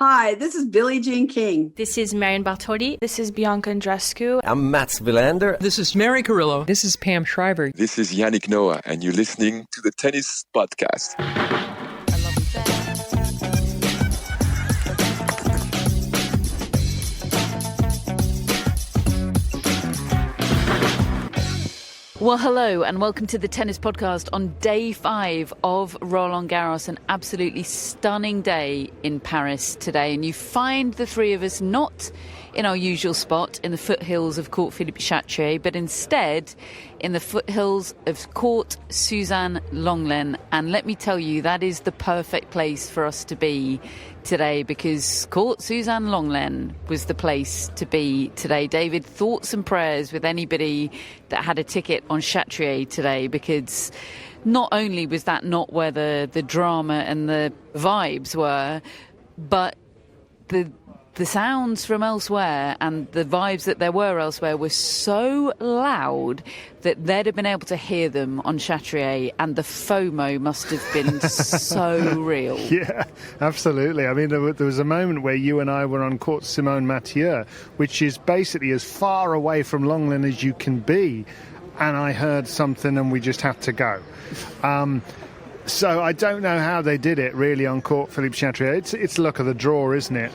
Hi, this is Billie Jean King. This is Marion Bartoli. This is Bianca Andreescu. I'm Mats Wilander. This is Mary Carrillo. This is Pam Shriver. This is Yannick Noah, and you're listening to the Tennis Podcast. Well, hello and welcome to the Tennis Podcast on day 5 of Roland Garros, an absolutely stunning day in Paris today. And you find the three of us not in our usual spot in the foothills of Court Philippe Chatrier, but instead in the foothills of Court Suzanne Lenglen. And let me tell you, that is the perfect place for us to be today, because Court Suzanne Lenglen was the place to be today. David, thoughts and prayers with anybody that had a ticket on Chatrier today, because not only was that not where the drama and the vibes were, but the sounds from elsewhere and the vibes that there were elsewhere were so loud that they'd have been able to hear them on Chatrier, and the FOMO must have been so real. Yeah, absolutely. I mean, there was a moment where you and I were on Court Simone Mathieu, which is basically as far away from Lenglen as you can be, and I heard something and we just had to go. So I don't know how they did it really on Court Philippe Chatrier. It's luck of the draw, isn't it?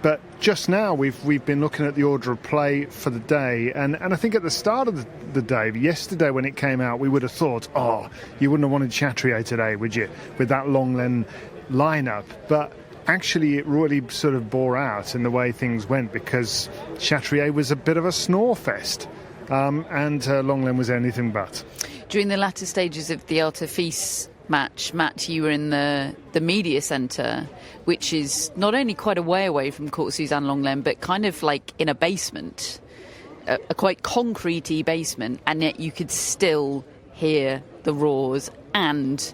But just now we've been looking at the order of play for the day, and I think at the start of the day, yesterday when it came out, we would have thought, oh, you wouldn't have wanted Chatrier today, would you, with that Lenglen lineup? But actually it really sort of bore out in the way things went, because Chatrier was a bit of a snore fest, and Lenglen was anything but. During the latter stages of the Artifice match, Matt, you were in the media centre, which is not only quite a way away from Court Suzanne Lenglen, but kind of like in a basement, a quite concrete-y basement, and yet you could still hear the roars and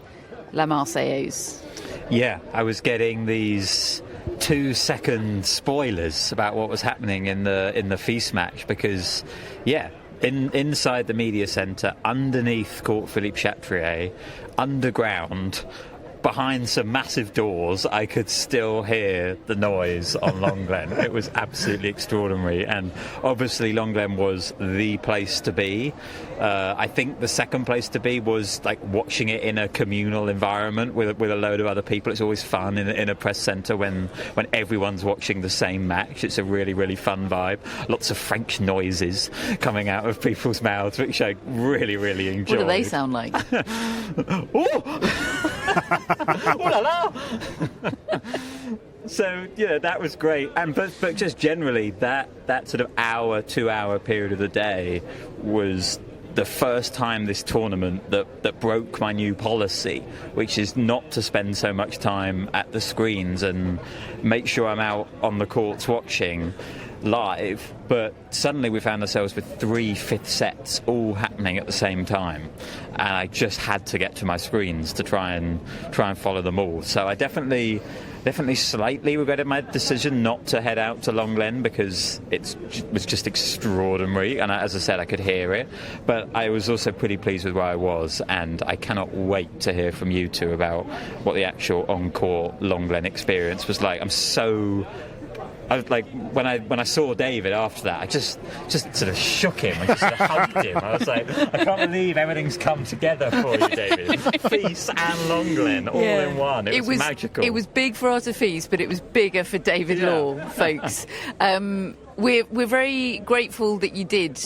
La Marseillaise. Yeah, I was getting these 2-second spoilers about what was happening in the FIS match, because, yeah, inside the media centre, underneath Court Philippe Chatrier, underground, behind some massive doors, I could still hear the noise on Lenglen. It was absolutely extraordinary, and obviously Lenglen was the place to be. I think the second place to be was like watching it in a communal environment with a load of other people. It's always fun in a press centre when everyone's watching the same match. It's a really, really fun vibe. Lots of French noises coming out of people's mouths, which I really, really enjoyed. What do they sound like? Oh la la! So yeah, that was great, and but just generally that sort of 2-hour period of the day was the first time this tournament that broke my new policy, which is not to spend so much time at the screens and make sure I'm out on the courts watching live, but suddenly we found ourselves with 3 fifth sets all happening at the same time, and I just had to get to my screens to try and follow them all. So I definitely slightly regretted my decision not to head out to Lenglen, because it was just extraordinary, and as I said, I could hear it, but I was also pretty pleased with where I was, and I cannot wait to hear from you two about what the actual on-court Lenglen experience was like. I was like, when I saw David after that, I just sort of shook him and just sort of hugged him. I was like, I can't believe everything's come together for you, David. FIS and Lenglen all in one. It was magical. It was big for Artifice, but it was bigger for David Law, folks. We're very grateful that you did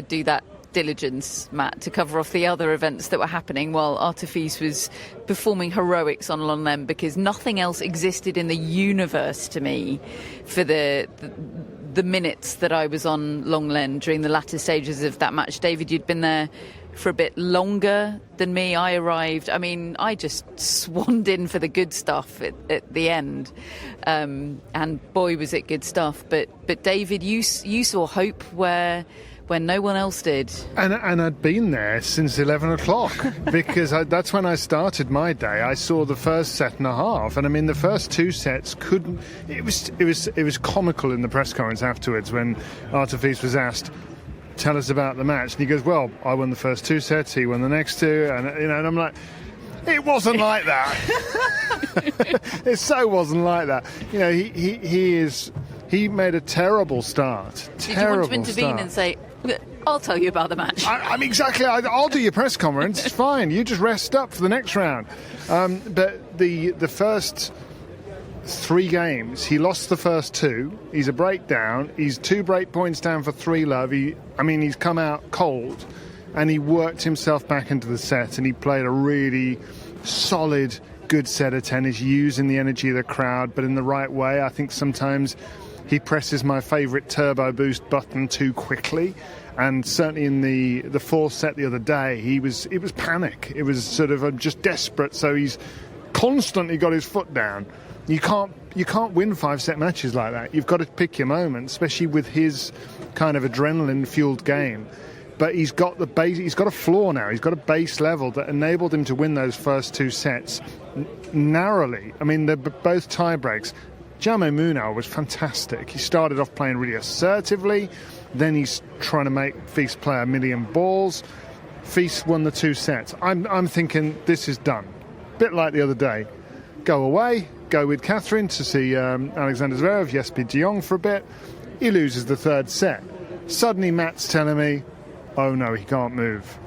do that diligence, Matt, to cover off the other events that were happening while Artifice was performing heroics on Lenglen, because nothing else existed in the universe to me for the minutes that I was on Lenglen during the latter stages of that match. David, you'd been there for a bit longer than me. I arrived, I just swanned in for the good stuff at the end, and boy was it good stuff. But David, you saw hope when no one else did. And I'd been there since 11 o'clock because that's when I started my day. I saw the first set and a half, and the first 2 sets couldn't. It was comical in the press conference afterwards when Artifice was asked, "Tell us about the match," and he goes, "Well, I won the first 2 sets, he won the next 2, and I'm like, It wasn't like that. It so wasn't like that. You know, he made a terrible start. Did you want to intervene and say, I'll tell you about the match? I'm exactly. I'll do your press conference. It's fine. You just rest up for the next round. But the first 3 games, he lost the first 2. He's a breakdown. He's 2 break points down for 3-love. He's come out cold, and he worked himself back into the set, and he played a really solid, good set of tennis, using the energy of the crowd, but in the right way. I think sometimes he presses my favourite turbo boost button too quickly, and certainly in the 4th set the other day, it was panic. It was sort of just desperate. So he's constantly got his foot down. You can't win 5-set matches like that. You've got to pick your moment, especially with his kind of adrenaline-fueled game. But he's got the base. He's got a floor now. He's got a base level that enabled him to win those first 2 sets narrowly. I mean, they're both tie breaks. Jaume Munar was fantastic. He started off playing really assertively. Then he's trying to make Feast play a million balls. Feast won the 2 sets. I'm thinking this is done. Bit like the other day. Go away. Go with Catherine to see Alexander Zverev, Jesper de Jong for a bit. He loses the 3rd set. Suddenly Matt's telling me, oh no, he can't move.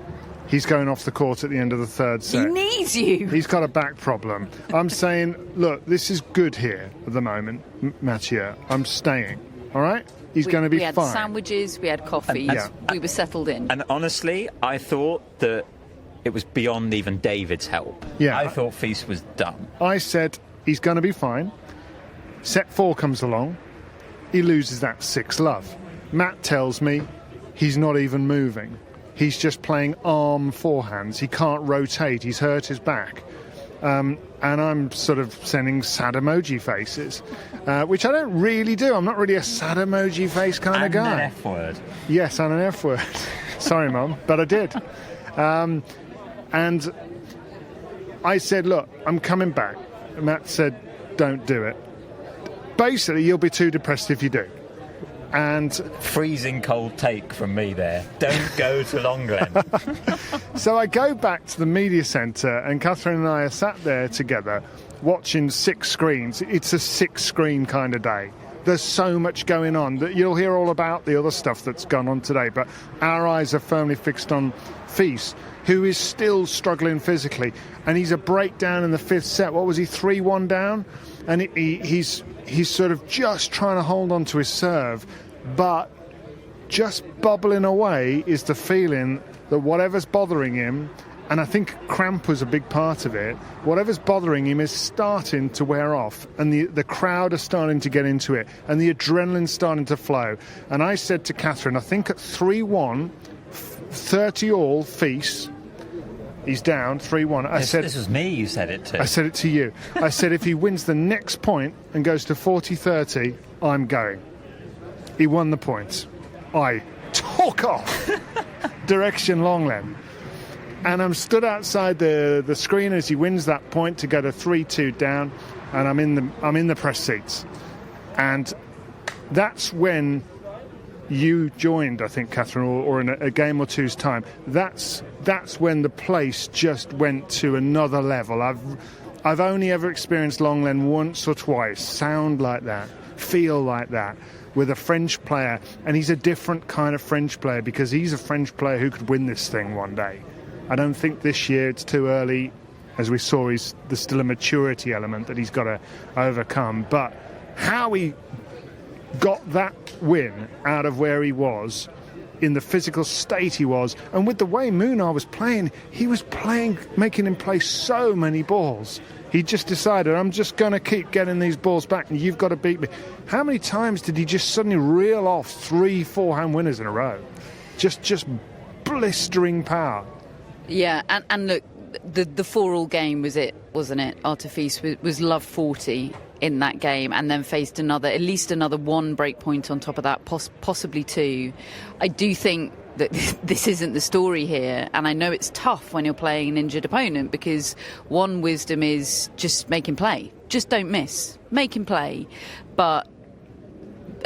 He's going off the court at the end of the 3rd set. He needs you. He's got a back problem. I'm saying, look, this is good here at the moment, Mathieu. I'm staying, all right? He's going to be fine. We had sandwiches, we had coffee, we were settled in. And honestly, I thought that it was beyond even David's help. Yeah. I thought Feast was done. I said, he's going to be fine. Set 4 comes along. He loses that 6-love. Matt tells me he's not even moving. He's just playing arm forehands. He can't rotate. He's hurt his back. And I'm sort of sending sad emoji faces, which I don't really do. I'm not really a sad emoji face kind of guy. And an F word. Yes, and an F word. Sorry, Mum, but I did. And I said, look, I'm coming back. Matt said, don't do it. Basically, you'll be too depressed if you do. And freezing cold take from me there. Don't go to Longlen. So I go back to the media centre, and Catherine and I are sat there together watching 6 screens. It's a 6-screen kind of day. There's so much going on that you'll hear all about the other stuff that's gone on today, but our eyes are firmly fixed on Feast, who is still struggling physically, and he's a breakdown in the 5th set. What was he, 3-1 down? And he's sort of just trying to hold on to his serve, but just bubbling away is the feeling that whatever's bothering him, and I think cramp was a big part of it, whatever's bothering him is starting to wear off, and the crowd are starting to get into it, and the adrenaline's starting to flow. And I said to Catherine, I think at 3-1, 30-all Feast, he's down 3-1. I said, this was me you said it to. I said it to you. I said, if he wins the next point and goes to 40-30, I'm going. He won the points. I took off direction Longlen. And I'm stood outside the screen as he wins that point to go to 3-2 down, and I'm in the press seats. And that's when you joined, I think, Catherine, or in a game or two's time. That's when the place just went to another level. I've only ever experienced Longlen once or twice sound like that, feel like that, with a French player, and he's a different kind of French player because he's a French player who could win this thing one day. I don't think this year it's too early. As we saw, there's still a maturity element that he's got to overcome. But how he got that win out of where he was, in the physical state he was, and with the way Munar was playing, making him play so many balls. He just decided, I'm just going to keep getting these balls back, and you've got to beat me. How many times did he just suddenly reel off 3 forehand winners in a row? Just blistering power. Yeah, and look, the 4-all game wasn't it? Artifice was love 40 in that game, and then faced at least another 1 break point on top of that, possibly 2. I do think that this isn't the story here, and I know it's tough when you're playing an injured opponent, because one wisdom is just make him play. Just don't miss. Make him play. But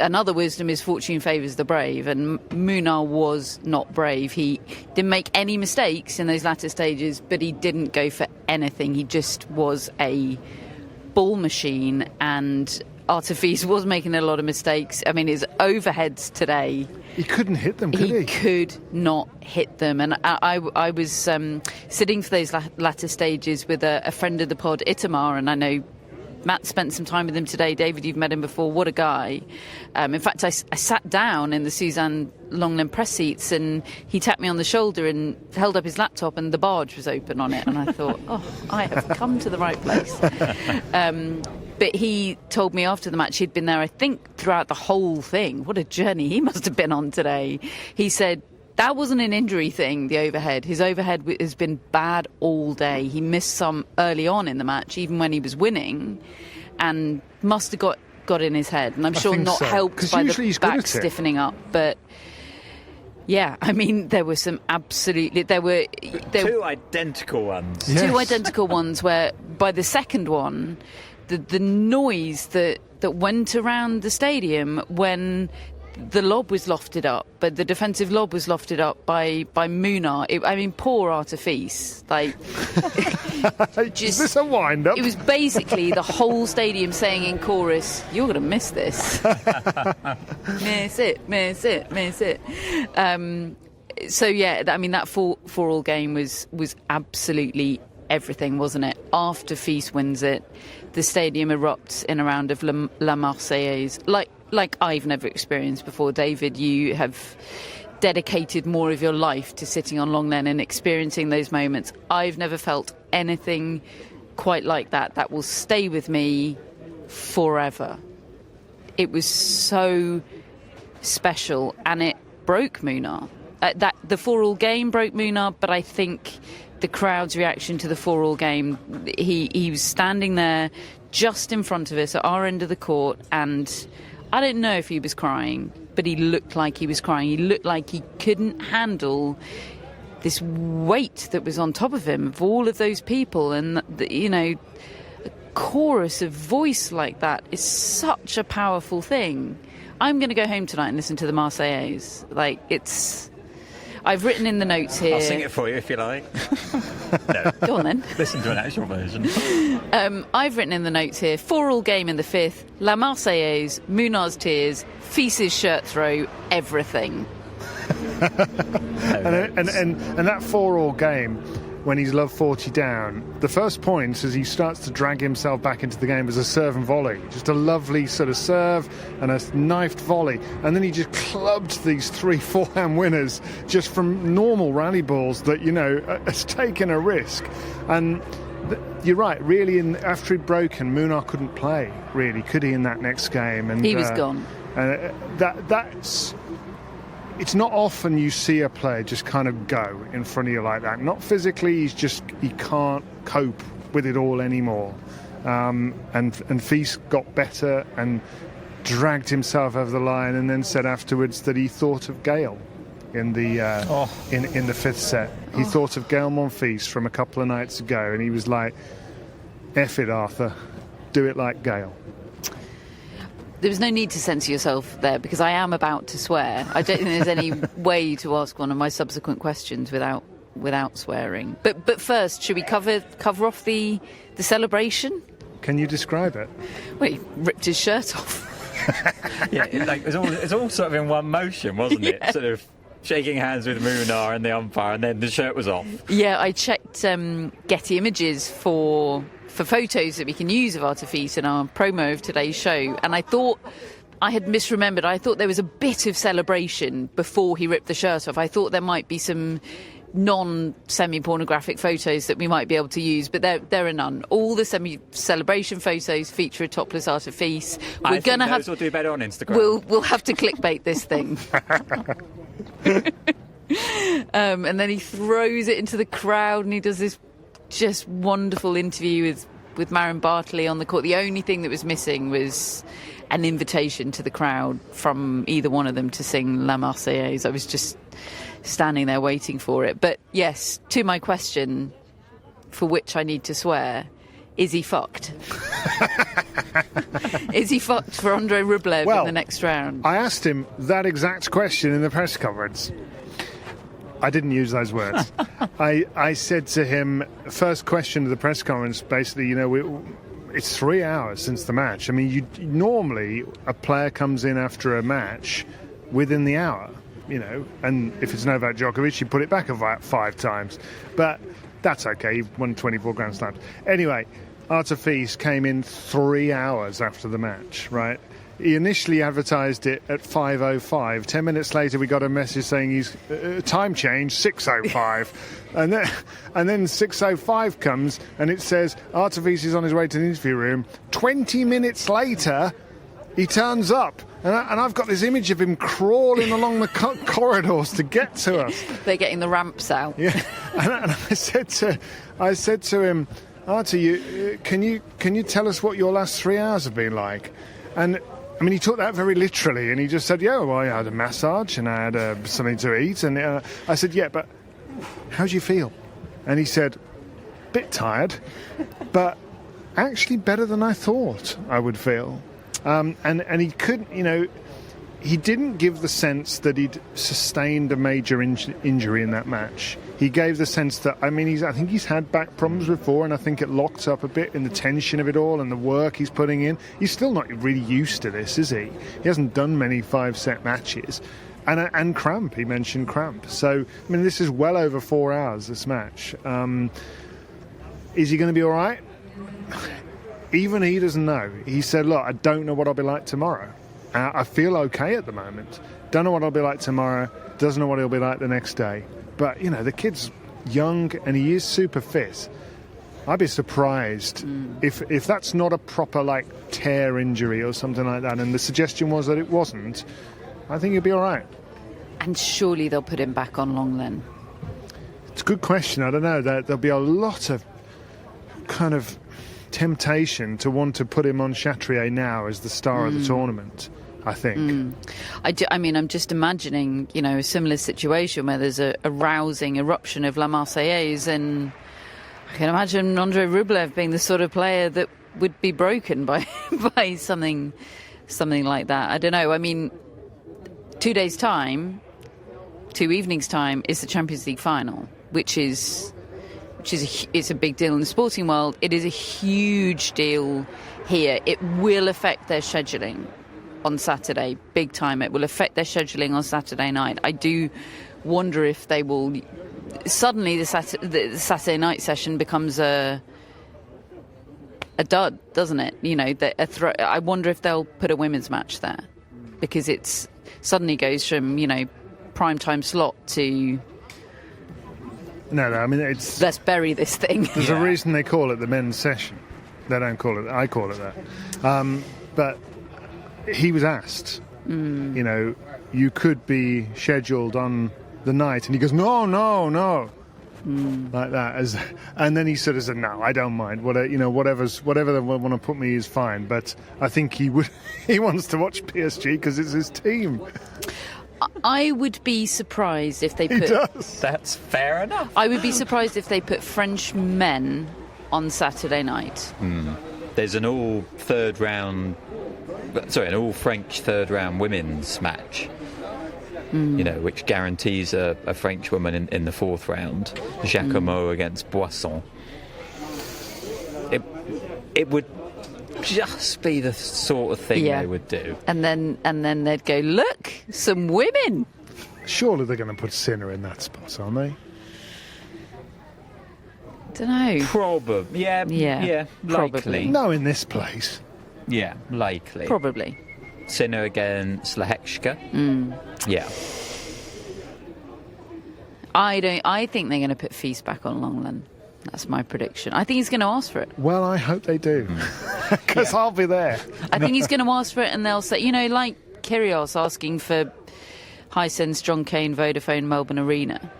another wisdom is fortune favours the brave, and Munar was not brave. He didn't make any mistakes in those latter stages, but he didn't go for anything. He just was a ball machine, and Artifice was making a lot of mistakes. I mean, his overheads today... He couldn't hit them, could he? He could not hit them. And I was sitting for those latter stages with a friend of the pod, Itamar, and I know Matt spent some time with him today. David, you've met him before. What a guy. In fact, I sat down in the Suzanne Lenglen press seats, and he tapped me on the shoulder and held up his laptop, and the barge was open on it. And I thought, I have come to the right place. But he told me after the match he'd been there, I think, throughout the whole thing. What a journey he must have been on today. He said that wasn't an injury thing, the overhead. His overhead has been bad all day. He missed some early on in the match, even when he was winning, and must have got in his head. And I'm sure not helped by the back stiffening up. But yeah, I mean, there were some absolutely... There were two identical ones. Yes. Two identical ones where by the second one... The noise that went around the stadium when the lob was lofted up, but the defensive lob was lofted up by Munar. I mean, poor Artifice. Like, is this a wind-up? It was basically the whole stadium saying in chorus, "You're going to miss this." Miss it, miss it, miss it. So yeah, I mean, that 4-4 game was absolutely everything, wasn't it? After Fils wins it, the stadium erupts in a round of La Marseillaise like I've never experienced before. David, you have dedicated more of your life to sitting on Lenglen and experiencing those moments. I've never felt anything quite like that. That will stay with me forever. It was so special, and it broke Munar. The 4-4 game broke Munar, but I think the crowd's reaction to the 4-4 game, he was standing there just in front of us at our end of the court, and I don't know if he was crying, but he looked like he was crying. He looked like he couldn't handle this weight that was on top of him, of all of those people. And, a chorus of voice like that is such a powerful thing. I'm going to go home tonight and listen to the Marseillaise. I've written in the notes here... I'll sing it for you if you like. No. Go on then. Listen to an actual version. I've written in the notes here, 4-4 game in the 5th, La Marseillaise, Munar's tears, Fis's shirt throw, everything. and that 4-4 game, when he's love 40 down, the first point as he starts to drag himself back into the game was a serve and volley. Just a lovely sort of serve and a knifed volley. And then he just clubbed these 3 forehand winners just from normal rally balls that, has taken a risk. And you're right, really, after he'd broken, Munar couldn't play, really, could he, in that next game? And he was gone. That's... It's not often you see a player just kind of go in front of you like that. Not physically, he can't cope with it all anymore. And Fils got better and dragged himself over the line, and then said afterwards that he thought of Gael in the in the 5th set. He thought of Gael Monfils from a couple of nights ago, and he was like, "F it, Arthur, do it like Gael." There was no need to censor yourself there, because I am about to swear. I don't think there's any way to ask one of my subsequent questions without swearing. But first, should we cover off the celebration? Can you describe it? Well, he ripped his shirt off. Yeah, it's all sort of in one motion, wasn't it? Yeah. Sort of shaking hands with Munar and the umpire, and then the shirt was off. Yeah, I checked Getty Images for photos that we can use of Artifice in our promo of today's show, and I thought I had misremembered. I thought there was a bit of celebration before he ripped the shirt off. I thought there might be some non-semi-pornographic photos that we might be able to use, but there are none. All the celebration photos feature a topless Artifice. I think those will do better on Instagram. We'll have to clickbait this thing. And then he throws it into the crowd, and he does this just wonderful interview with Marin Bartley on the court. The only thing that was missing was an invitation to the crowd from either one of them to sing La Marseillaise. I was just standing there waiting for it. But yes, to my question, for which I need to swear, is he fucked? Is he fucked for Andrei Rublev in the next round? I asked him that exact question in the press conference. I didn't use those words. I said to him, first question of the press conference, basically, it's 3 hours since the match. I mean, normally a player comes in after a match within the hour, and if it's Novak Djokovic, you put it back about 5 times. But that's okay, he won 24 Grand Slams. Anyway, Artefis came in 3 hours after the match, right? He initially advertised it at 5:05. 10 minutes later, we got a message saying he's time change 6:05, and then 6:05 comes and it says Artefis is on his way to the interview room. 20 minutes later, he turns up, and I've got this image of him crawling along the corridors to get to us. They're getting the ramps out. Yeah, and I said to him, Artie, can you tell us what your last 3 hours have been like? And I mean, he took that very literally, and he just said, yeah, well, I had a massage, and I had something to eat. And I said, yeah, but how do you feel? And he said, bit tired, but actually better than I thought I would feel. And he couldn't, he didn't give the sense that he'd sustained a major injury in that match. He gave the sense that, I think he's had back problems before, and I think it locked up a bit in the tension of it all and the work he's putting in. He's still not really used to this, is he? He hasn't done many 5-set matches. And cramp, he mentioned cramp. So, this is well over 4 hours, this match. Is he going to be all right? Even he doesn't know. He said, look, I don't know what I'll be like tomorrow. I feel okay at the moment. Don't know what I'll be like tomorrow. Doesn't know what he'll be like the next day. But, the kid's young and he is super fit. I'd be surprised if that's not a proper, tear injury or something like that. And the suggestion was that it wasn't. I think he'll be all right. And surely they'll put him back on Lenglen. It's a good question. I don't know. There'll be a lot of kind of temptation to want to put him on Chatrier now as the star of the tournament, I think. I'm just imagining, a similar situation where there's a rousing eruption of La Marseillaise, and I can imagine Andrei Rublev being the sort of player that would be broken by something like that. I don't know. 2 days' time, 2 evenings' time is the Champions League final, which is it's a big deal in the sporting world. It is a huge deal here. It will affect their scheduling on Saturday, big time. It will affect their scheduling on Saturday night. I do wonder if they will. Suddenly, the Saturday night session becomes a dud, doesn't it? I wonder if they'll put a women's match there, because it's suddenly goes from prime time slot to. No, it's... Let's bury this thing. There's a reason they call it the men's session. They don't call it... I call it that. But he was asked, you could be scheduled on the night. And he goes, no. Like that. And then he sort of said, no, I don't mind. Whatever they want to put me is fine. But I think he wants to watch PSG because it's his team. I would be surprised if they put... He does. That's fair enough. I would be surprised if they put French men on Saturday night. There's an all French third round women's match. Which guarantees a French woman in the fourth round. Jakub against Boisson. It would just be the sort of thing they would do. And then they'd go, look, some women. Surely they're going to put Sinner in that spot, aren't they? Don't know. Probably. Yeah, probably. likely. No, in this place. Yeah, likely. Probably. Sinner against Lehechka. Yeah. I think they're going to put Feast back on Lenglen. That's my prediction. I think he's going to ask for it. Well, I hope they do, because I'll be there. I think he's going to ask for it, and they'll say, like Kyrgios asking for Hisense, John Cain, Vodafone, Melbourne Arena.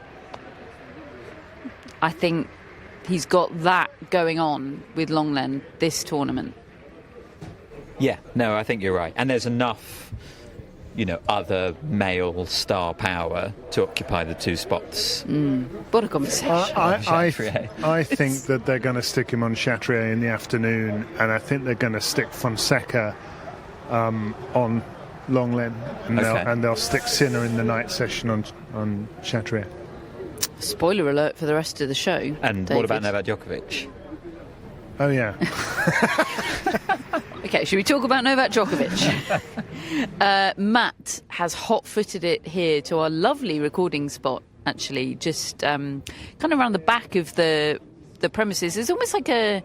I think he's got that going on with Lenglen this tournament. Yeah, no, I think you're right. And there's enough, other male star power to occupy the two spots. What a conversation. I think that they're going to stick him on Chatrier in the afternoon, and I think they're going to stick Fonseca on Lenglen, and they'll stick Sinner in the night session on Chatrier. Spoiler alert for the rest of the show. And David. what about Novak Djokovic? Oh, yeah. Okay, should we talk about Novak Djokovic? Matt has hot-footed it here to our lovely recording spot, actually, just kind of around the back of the premises. There's almost like a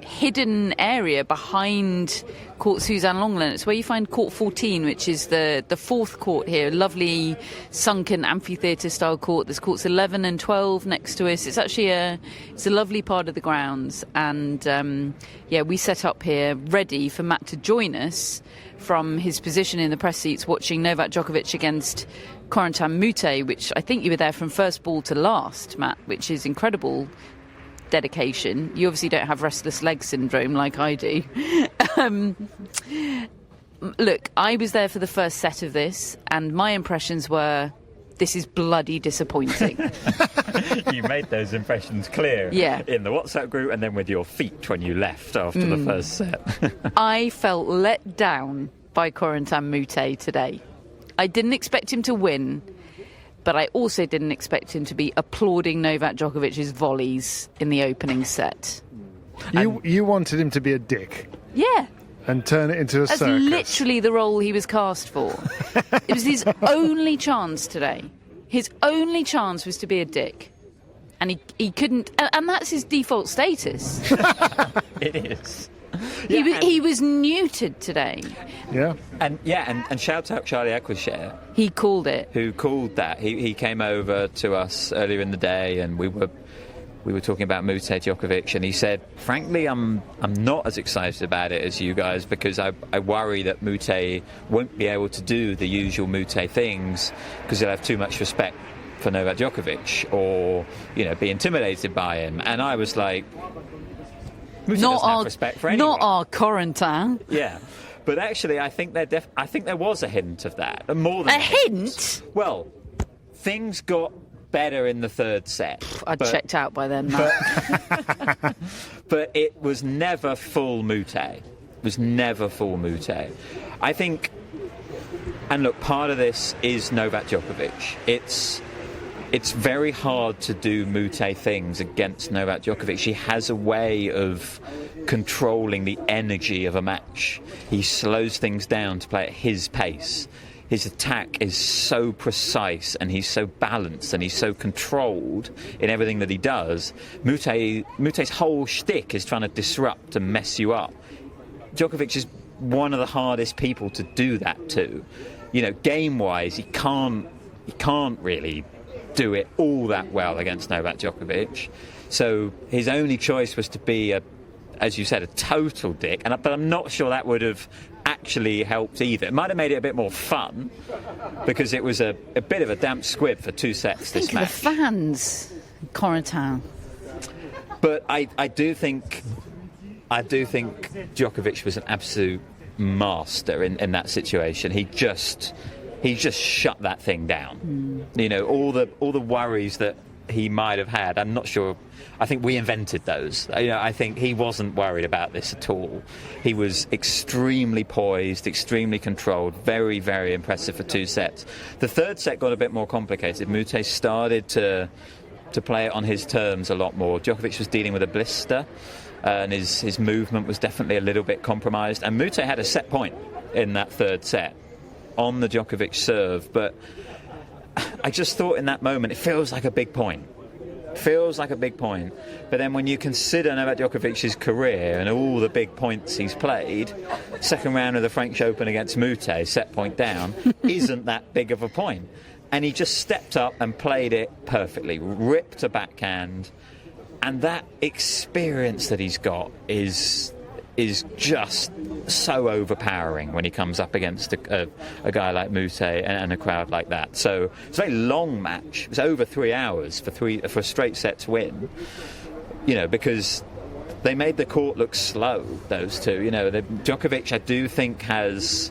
hidden area behind court Suzanne Lenglen. It's where you find court 14, which is the fourth court here, lovely sunken amphitheatre style court. There's courts 11 and 12 next to us. It's actually it's a lovely part of the grounds, and we set up here ready for Matt to join us from his position in the press seats watching Novak Djokovic against Corentin Moutet, which I think you were there from first ball to last, Matt, which is incredible dedication. You obviously don't have restless leg syndrome like I do. Look, I was there for the first set of this, and my impressions were, this is bloody disappointing. You made those impressions clear in the WhatsApp group and then with your feet when you left after the first set. I felt let down by Corentin Moutet today. I didn't expect him to win, but I also didn't expect him to be applauding Novak Djokovic's volleys in the opening set. You wanted him to be a dick. Yeah. And turn it into a That's circus. literally the role he was cast for. It was his only chance today. His only chance was to be a dick. And he couldn't... And that's his default status. It is. He was neutered today. Yeah. And shout out Charlie Aquasher. He called it. Who called that. He came over to us earlier in the day and we were talking about Moutet Djokovic, and he said, frankly, I'm not as excited about it as you guys, because I worry that Moutet won't be able to do the usual Moutet things because he'll have too much respect for Novak Djokovic, or be intimidated by him. And I was like, Moutet doesn't have respect for anyone. Not our Corentin. Yeah. But actually, I think there was a hint of that. More than a hint? Well, things got better in the third set. I'd checked out by then, Matt. But it was never full Moutet. It was never full Moutet. I think, and look, part of this is Novak Djokovic. It's very hard to do Moutet things against Novak Djokovic. He has a way of controlling the energy of a match. He slows things down to play at his pace. His attack is so precise, and he's so balanced, and he's so controlled in everything that he does. Moutet's whole shtick is trying to disrupt and mess you up. Djokovic is one of the hardest people to do that to. Game-wise, he can't really do it all that well against Novak Djokovic. So his only choice was to be, as you said, a total dick. But I'm not sure that would have actually helped either. It might have made it a bit more fun, because it was a bit of a damp squib for 2 sets this match. Think of the fans, Corentin. But I do think Djokovic was an absolute master in that situation. He just shut that thing down. All the worries that he might have had, I'm not sure. I think we invented those. I think he wasn't worried about this at all. He was extremely poised, extremely controlled, very, very impressive for 2 sets. The third set got a bit more complicated. Moutet started to play it on his terms a lot more. Djokovic was dealing with a blister, and his movement was definitely a little bit compromised. And Moutet had a set point in that third set on the Djokovic serve, but I just thought in that moment, it feels like a big point. But then when you consider Novak Djokovic's career and all the big points he's played, second round of the French Open against Moutet, set point down, isn't that big of a point. And he just stepped up and played it perfectly, ripped a backhand, and that experience that he's got is just so overpowering when he comes up against a guy like Moutet and a crowd like that. So it's a very long match. It was over 3 hours for a straight set to win. Because they made the court look slow, those two. Djokovic, I do think, has...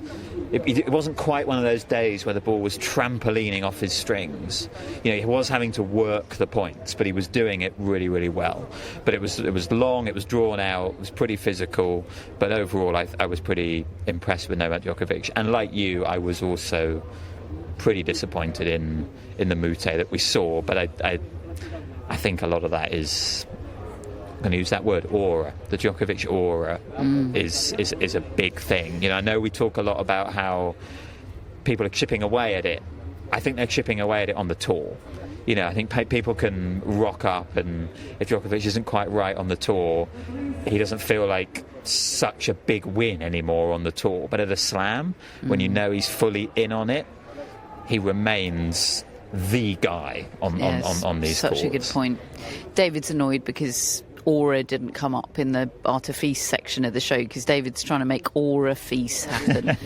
It wasn't quite one of those days where the ball was trampolining off his strings. He was having to work the points, but he was doing it really, really well. But it was long, it was drawn out, it was pretty physical. But overall, I was pretty impressed with Novak Djokovic. And like you, I was also pretty disappointed in the Moutet that we saw. But I think a lot of that is, I'm going to use that word, aura. The Djokovic aura is a big thing. You know, I know we talk a lot about how people are chipping away at it. I think they're chipping away at it on the tour. You know, I think people can rock up, and if Djokovic isn't quite right on the tour, he doesn't feel like such a big win anymore on the tour. But at a slam, when you know he's fully in on it, he remains the guy on these such courts. A good point. David's annoyed because aura didn't come up in the Artifice section of the show, because David's trying to make aura feast happen.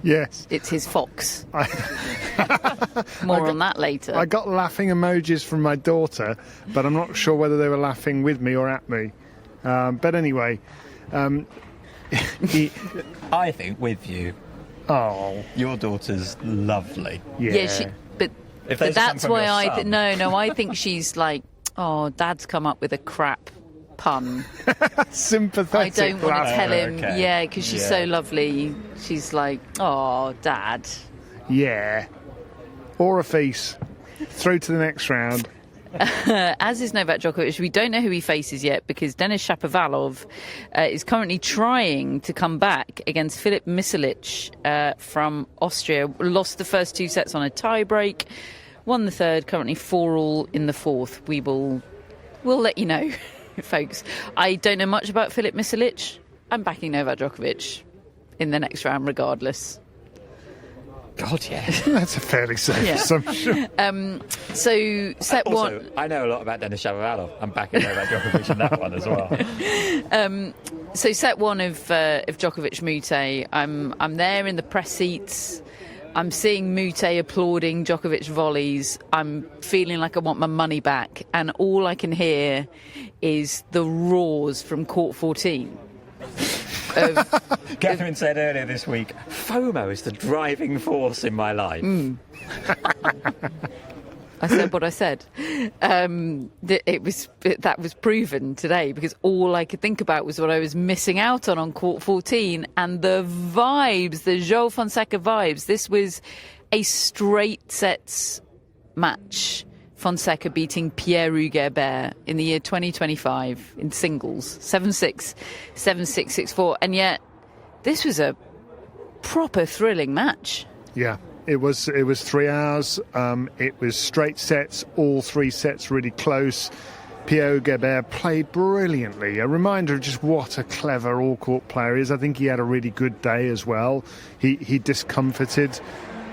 Yes. It's his fox. More on that later. I got laughing emojis from my daughter, but I'm not sure whether they were laughing with me or at me. But anyway, I think with you. Oh, Your daughter's lovely. yeah. But that's why I think she's like, oh, Dad's come up with a crap pun. Sympathetic. I don't want to tell him, okay. because she's so lovely. She's like, oh, Dad. Yeah. Orifice. Through to the next round. As is Novak Djokovic. We don't know who he faces yet, because Denis Shapovalov is currently trying to come back against Filip Misalic from Austria. Lost the first 2 sets on a tie-break, won the third, currently 4-all in the fourth. We'll let you know, folks. I don't know much about Filip Misalic. I'm backing Novak Djokovic in the next round regardless. God, yeah. That's a fairly safe assumption. So set Also, one. I know a lot about Denis Shapovalov. I'm backing Novak Djokovic in that one as well. So set one of Djokovic Moutet. I'm there in the press seats. I'm seeing Moutet applauding Djokovic volleys. I'm feeling like I want my money back, and all I can hear is the roars from court 14. Catherine said earlier this week, FOMO is the driving force in my life. I said what I said. That was proven today, because all I could think about was what I was missing out on court 14, and the vibes, the João Fonseca vibes. This was a straight sets match. Fonseca beating Pierre-Hugues Herbert in the year 2025 in singles, 7-6, 7-6, 6-4. And yet, this was a proper thrilling match. Yeah, it was 3 hours. It was straight sets, all 3 sets really close. Pierre-Hugues Herbert played brilliantly. A reminder of just what a clever all-court player he is. I think he had a really good day as well. He discomforted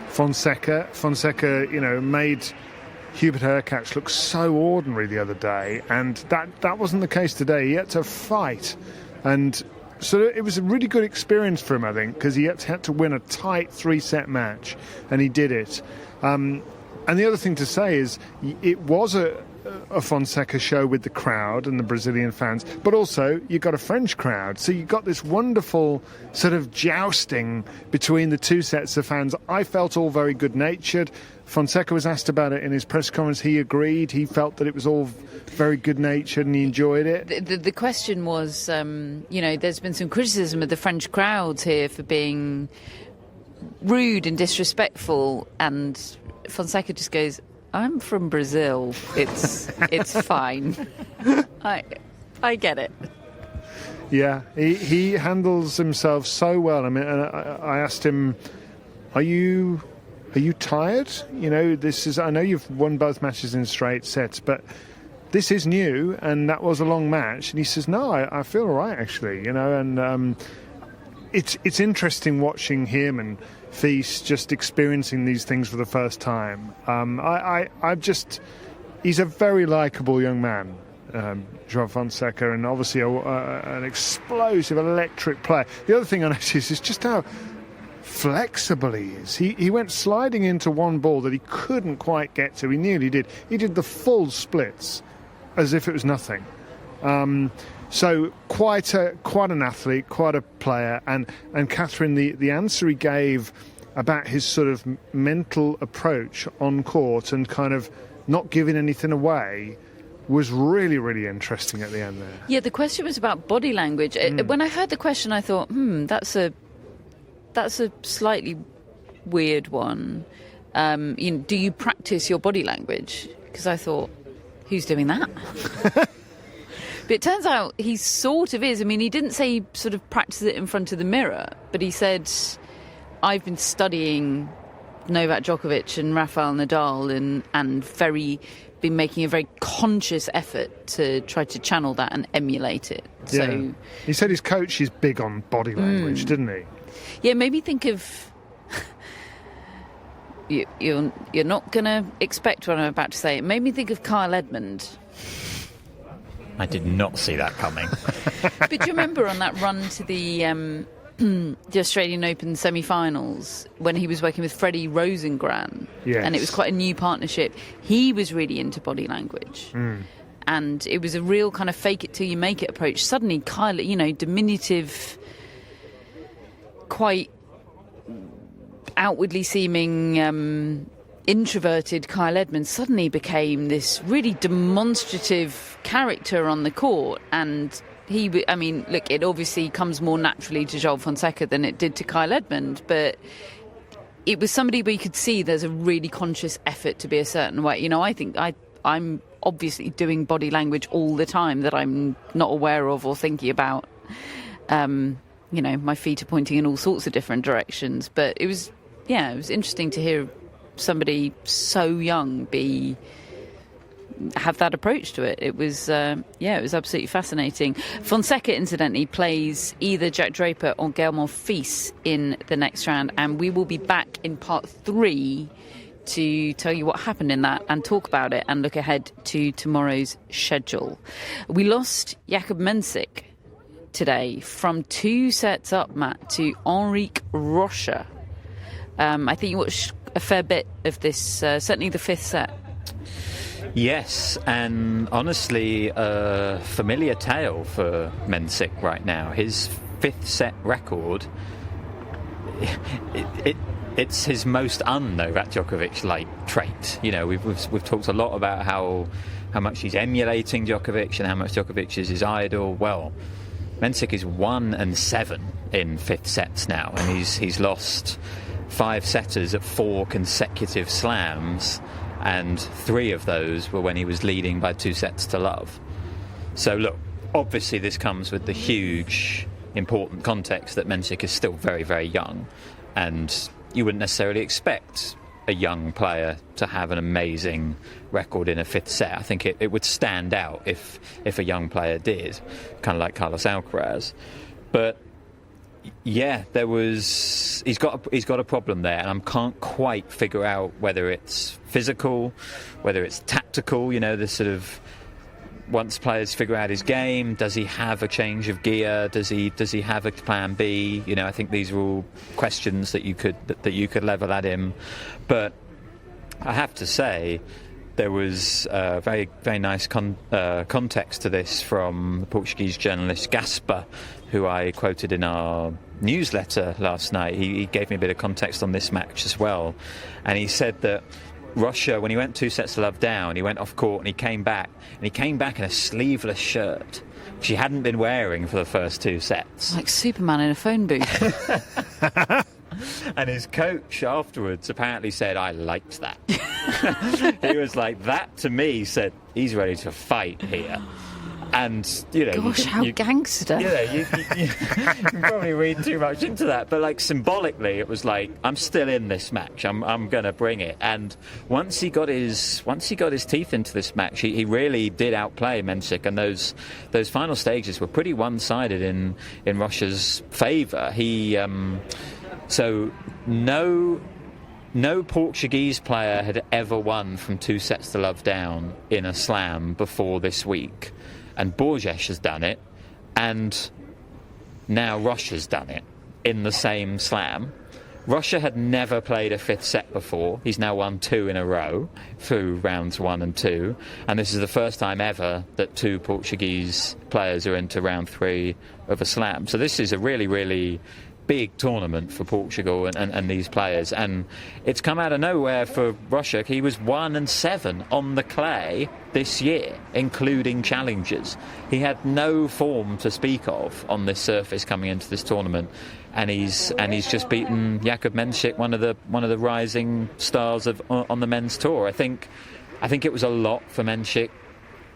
Fonseca. Fonseca, made Hubert Hurkacz looked so ordinary the other day, and that wasn't the case today. He had to fight, and so it was a really good experience for him, I think, because he had to win a tight 3-set match, and he did it. And the other thing to say is it was a Fonseca show with the crowd and the Brazilian fans, but also you got a French crowd, so you got this wonderful sort of jousting between the 2 sets of fans. I felt all very good-natured. Fonseca was asked about it in his press conference. He agreed. He felt that it was all very good-natured and he enjoyed it. The question was, there's been some criticism of the French crowds here for being rude and disrespectful, and Fonseca just goes, I'm from Brazil. It's fine. I get it. Yeah, he handles himself so well. I mean, I asked him, Are you tired? I know you've won both matches in straight sets, but this is new, and that was a long match. And he says, no, I feel all right, actually, and it's interesting watching him and Feast just experiencing these things for the first time. He's a very likeable young man, João Fonseca, and obviously an explosive, electric player. The other thing I noticed is just how flexible he is. He went sliding into one ball that he couldn't quite get to. He nearly did. He did the full splits as if it was nothing. So quite an athlete, quite a player. And Catherine, the answer he gave about his sort of mental approach on court and kind of not giving anything away was really, really interesting at the end there. Yeah, the question was about body language. When I heard the question, I thought, that's a slightly weird one. Do you practice your body language? because I thought, who's doing that? But it turns out he sort of is. I mean, he didn't say he sort of practiced it in front of the mirror, but he said, I've been studying Novak Djokovic and Rafael Nadal and been making a very conscious effort to try to channel that and emulate it. Yeah. So he said his coach is big on body language, didn't he? yeah, made me think of... You're not going to expect what I'm about to say. It made me think of Kyle Edmund. I did not see that coming. But do you remember on that run to the Australian Open semi-finals when he was working with Freddie Rosengren? Yes. And it was quite a new partnership. He was really into body language. And it was a real kind of fake it till you make it approach. Suddenly Kyle, diminutive, quite outwardly seeming introverted Kyle Edmund suddenly became this really demonstrative character on the court. And look, it obviously comes more naturally to João Fonseca than it did to Kyle Edmund, but it was somebody where you could see there's a really conscious effort to be a certain way. I think I'm obviously doing body language all the time that I'm not aware of or thinking about. My feet are pointing in all sorts of different directions, but it was interesting to hear somebody so young have that approach to it. It was absolutely fascinating. Fonseca, incidentally, plays either Jack Draper or Gael Monfils in the next round, and we will be back in part 3 to tell you what happened in that and talk about it and look ahead to tomorrow's schedule. We lost Jakub Mensik today from 2 sets up, Matt, to Henrik Rocha. I think you watched a fair bit of this, certainly the 5th set. Yes, and honestly, a familiar tale for Mensik right now. His 5th set record, it's his most un-Novak Djokovic-like trait. We've talked a lot about how much he's emulating Djokovic and how much Djokovic is his idol. Well, Mensik is 1-7 in 5th sets now, and he's lost 5 setters at 4 consecutive slams, and 3 of those were when he was leading by 2 sets to love. So look, obviously this comes with the huge important context that Mensik is still very, very young, and you wouldn't necessarily expect a young player to have an amazing record in a 5th set. I think it would stand out if a young player did, kind of like Carlos Alcaraz. But yeah, he's got a problem there, and I can't quite figure out whether it's physical, whether it's tactical. This sort of, once players figure out his game, does he have a change of gear? Does he have a plan B? I think these are all questions that you could level at him. But I have to say, there was a very, very nice context to this from the Portuguese journalist Gasper, who I quoted in our newsletter last night. He gave me a bit of context on this match as well. And he said that Rocha, when he went 2 sets to love down, he went off court and he came back in a sleeveless shirt, which he hadn't been wearing for the first 2 sets. Like Superman in a phone booth. And his coach afterwards apparently said, I liked that. He was like, that to me said, he's ready to fight here. And, Gosh, how gangster. You can probably read too much into that, but like symbolically it was like, I'm still in this match, I'm going to bring it. And once he got his teeth into this match, he really did outplay Mensik, and those final stages were pretty one-sided in Rocha's favour. So no Portuguese player had ever won from 2 sets to love down in a slam before this week. And Borges has done it, and now Rocha's done it in the same slam. Rocha had never played a 5th set before. He's now won 2 in a row through rounds 1 and 2, and this is the first time ever that 2 Portuguese players are into round 3 of a slam. So this is a really, really big tournament for Portugal and these players, and it's come out of nowhere for Rocha. He was 1-7 on the clay this year, including challenges. He had no form to speak of on this surface coming into this tournament, and he's just beaten Jakub Mensik, one of the rising stars on the men's tour. I think I think it was a lot for Mensik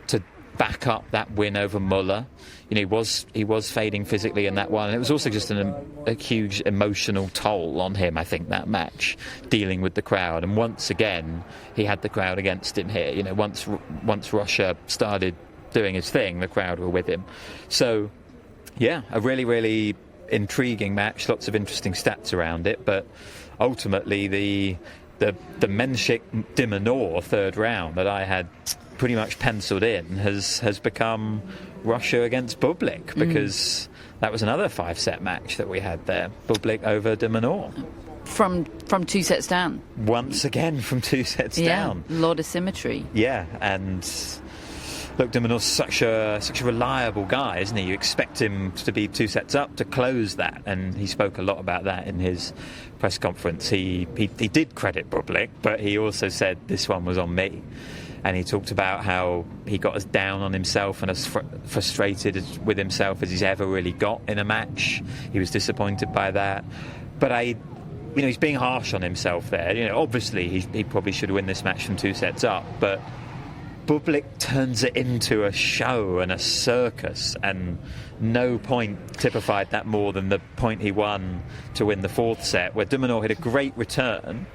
to back up that win over Muller. He was fading physically in that one, and it was also just a huge emotional toll on him, I think, that match, dealing with the crowd. And once again, he had the crowd against him here. Once Russia started doing his thing, the crowd were with him. So, yeah, a really, really intriguing match, lots of interesting stats around it, but ultimately the Mensik Minaur third round that I had pretty much penciled in has become Russia against Bublik, because that was another 5-set match that we had there. Bublik over Minaur. From 2 sets down. Once again from 2 sets down. A lot of symmetry. Yeah, and look, Minaur's such a reliable guy, isn't he? You expect him to be 2 sets up to close that, and he spoke a lot about that in his press conference. He did credit Bublik, but he also said this one was on me. And he talked about how he got as down on himself and as frustrated with himself as he's ever really got in a match. He was disappointed by that. But he's being harsh on himself there. Obviously he probably should win this match from 2 sets up, but Bublik turns it into a show and a circus, and no point typified that more than the point he won to win the 4th set, where Minaur hit a great return,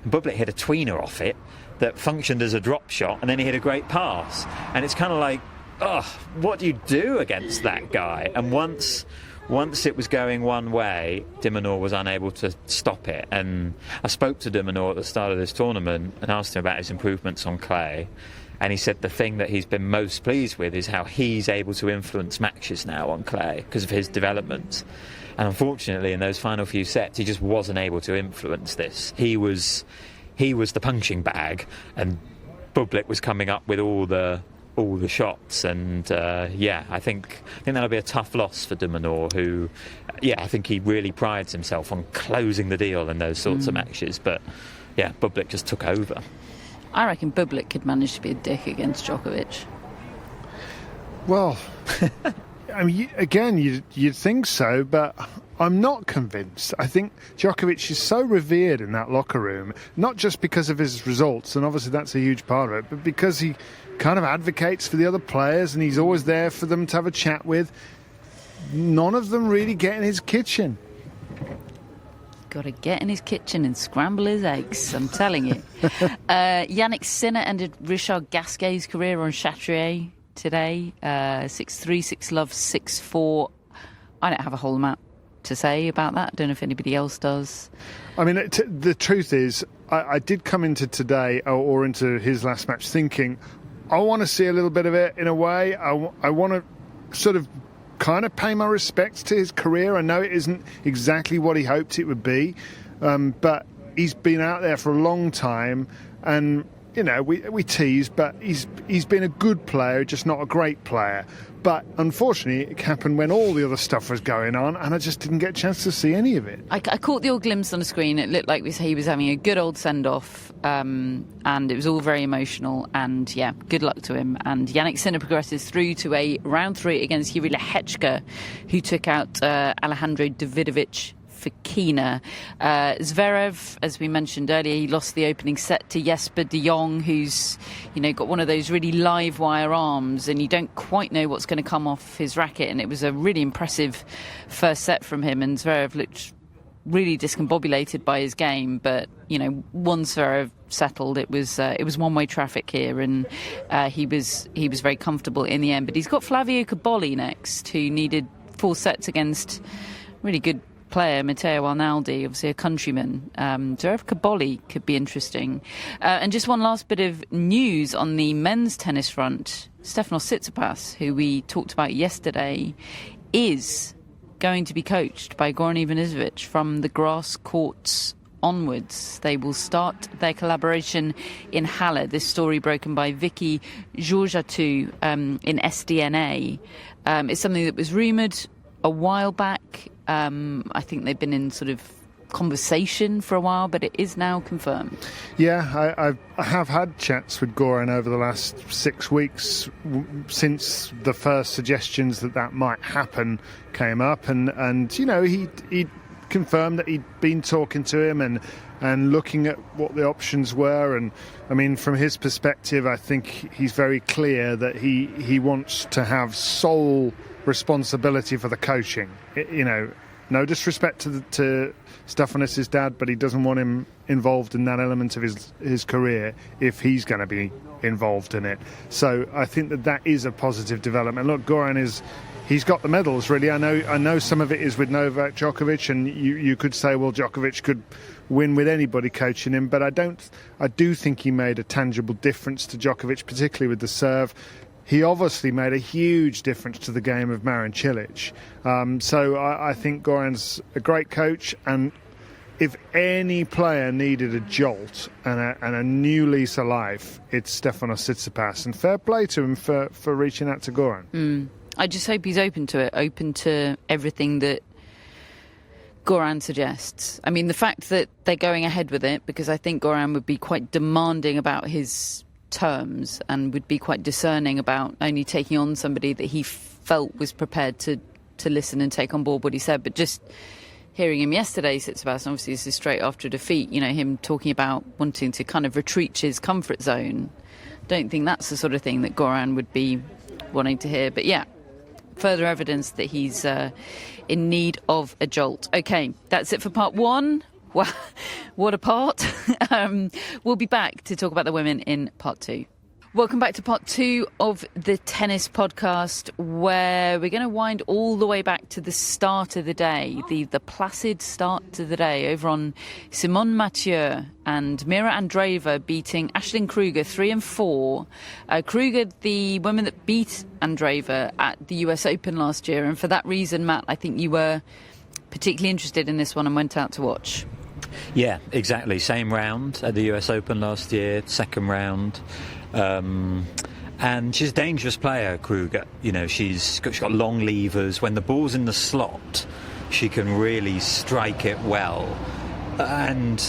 and Bublik hit a tweener off it that functioned as a drop shot, and then he hit a great pass. And it's kind of like, what do you do against that guy? And once it was going one way, Minaur was unable to stop it. And I spoke to Minaur at the start of this tournament and asked him about his improvements on clay. And he said the thing that he's been most pleased with is how he's able to influence matches now on clay because of his development. And unfortunately, in those final few sets, he just wasn't able to influence this. He was the punching bag, and Bublik was coming up with all the shots. And I think that'll be a tough loss for Minaur, who, I think he really prides himself on closing the deal in those sorts of matches. But Bublik just took over. I reckon Bublik could manage to be a dick against Djokovic. Well, I mean, again, you'd think so, but I'm not convinced. I think Djokovic is so revered in that locker room, not just because of his results, and obviously that's a huge part of it, but because he kind of advocates for the other players and he's always there for them to have a chat with. None of them really get in his kitchen. Got to get in his kitchen and scramble his eggs, I'm telling you. Yannick Sinner ended Richard Gasquet's career on Chatrier today. 6-3, 6-love, 6-4. I don't have a whole amount to say about that. I don't know if anybody else does. I mean, the truth is, I did come into today or into his last match thinking, I want to see a little bit of it in a way. I want to sort of kind of pay my respects to his career. I know it isn't exactly what he hoped it would be, but he's been out there for a long time, and we tease, but he's been a good player, just not a great player. But unfortunately, it happened when all the other stuff was going on, and I just didn't get a chance to see any of it. I caught the old glimpse on the screen. It looked like he was having a good old send-off, and it was all very emotional. And good luck to him. And Yannick Sinner progresses through to a round 3 against Jiri Lehečka, who took out Alejandro Davidovich Fokina. Zverev, as we mentioned earlier, he lost the opening set to Jesper de Jong, who's got one of those really live wire arms, and you don't quite know what's going to come off his racket. And it was a really impressive first set from him, and Zverev looked really discombobulated by his game. But once Zverev settled, it was one-way traffic here, and he was very comfortable in the end. But he's got Flavio Cobolli next, who needed 4 sets against really good player Matteo Arnaldi, obviously a countryman. Zverev Cobolli could be interesting. And just one last bit of news on the men's tennis front. Stefanos Tsitsipas, who we talked about yesterday, is going to be coached by Goran Ivanisevic from the grass courts onwards. They will start their collaboration in Halle. This story broken by Vicky Georgiatou in SDNA. It's something that was rumoured a while back. I think they've been in sort of conversation for a while, but it is now confirmed. Yeah, I have had chats with Goran over the last 6 weeks since the first suggestions that might happen came up, and he confirmed that he'd been talking to him and looking at what the options were. And I mean, from his perspective, I think he's very clear that he wants to have sole responsibility for the coaching. No disrespect to Stefanos' dad, but he doesn't want him involved in that element of his career if he's going to be involved in it. So I think that is a positive development. Look, Goran he's got the medals, really. I know some of it is with Novak Djokovic, and you could say, well, Djokovic could win with anybody coaching him, but I do think he made a tangible difference to Djokovic, particularly with the serve. He obviously made a huge difference to the game of Marin Cilic. So I think Goran's a great coach, and if any player needed a jolt and a new lease of life, it's Stefanos Tsitsipas. And fair play to him for reaching out to Goran. I just hope he's open to it, open to everything that Goran suggests. I mean, the fact that they're going ahead with it, because I think Goran would be quite demanding about his terms and would be quite discerning about only taking on somebody that he felt was prepared to listen and take on board what he said. But just hearing him yesterday, Tsitsipas, obviously this is straight after a defeat, him talking about wanting to kind of retreat to his comfort zone. Don't think that's the sort of thing that Goran would be wanting to hear. But yeah, further evidence that he's in need of a jolt. Okay, that's it for part one. Well, what a part. We'll be back to talk about the women in part two. Welcome back to part two of the tennis podcast, where we're going to wind all the way back to the start of the day, the placid start to the day over on Simone Mathieu and Mirra Andreeva beating Aisling Kruger 3-4. Kruger, the woman that beat Andreeva at the US Open last year. And for that reason, Matt, I think you were particularly interested in this one and went out to watch. Yeah, exactly. Same round at the US Open last year, second round. And she's a dangerous player, Kruger. She's got long levers. When the ball's in the slot, she can really strike it well. And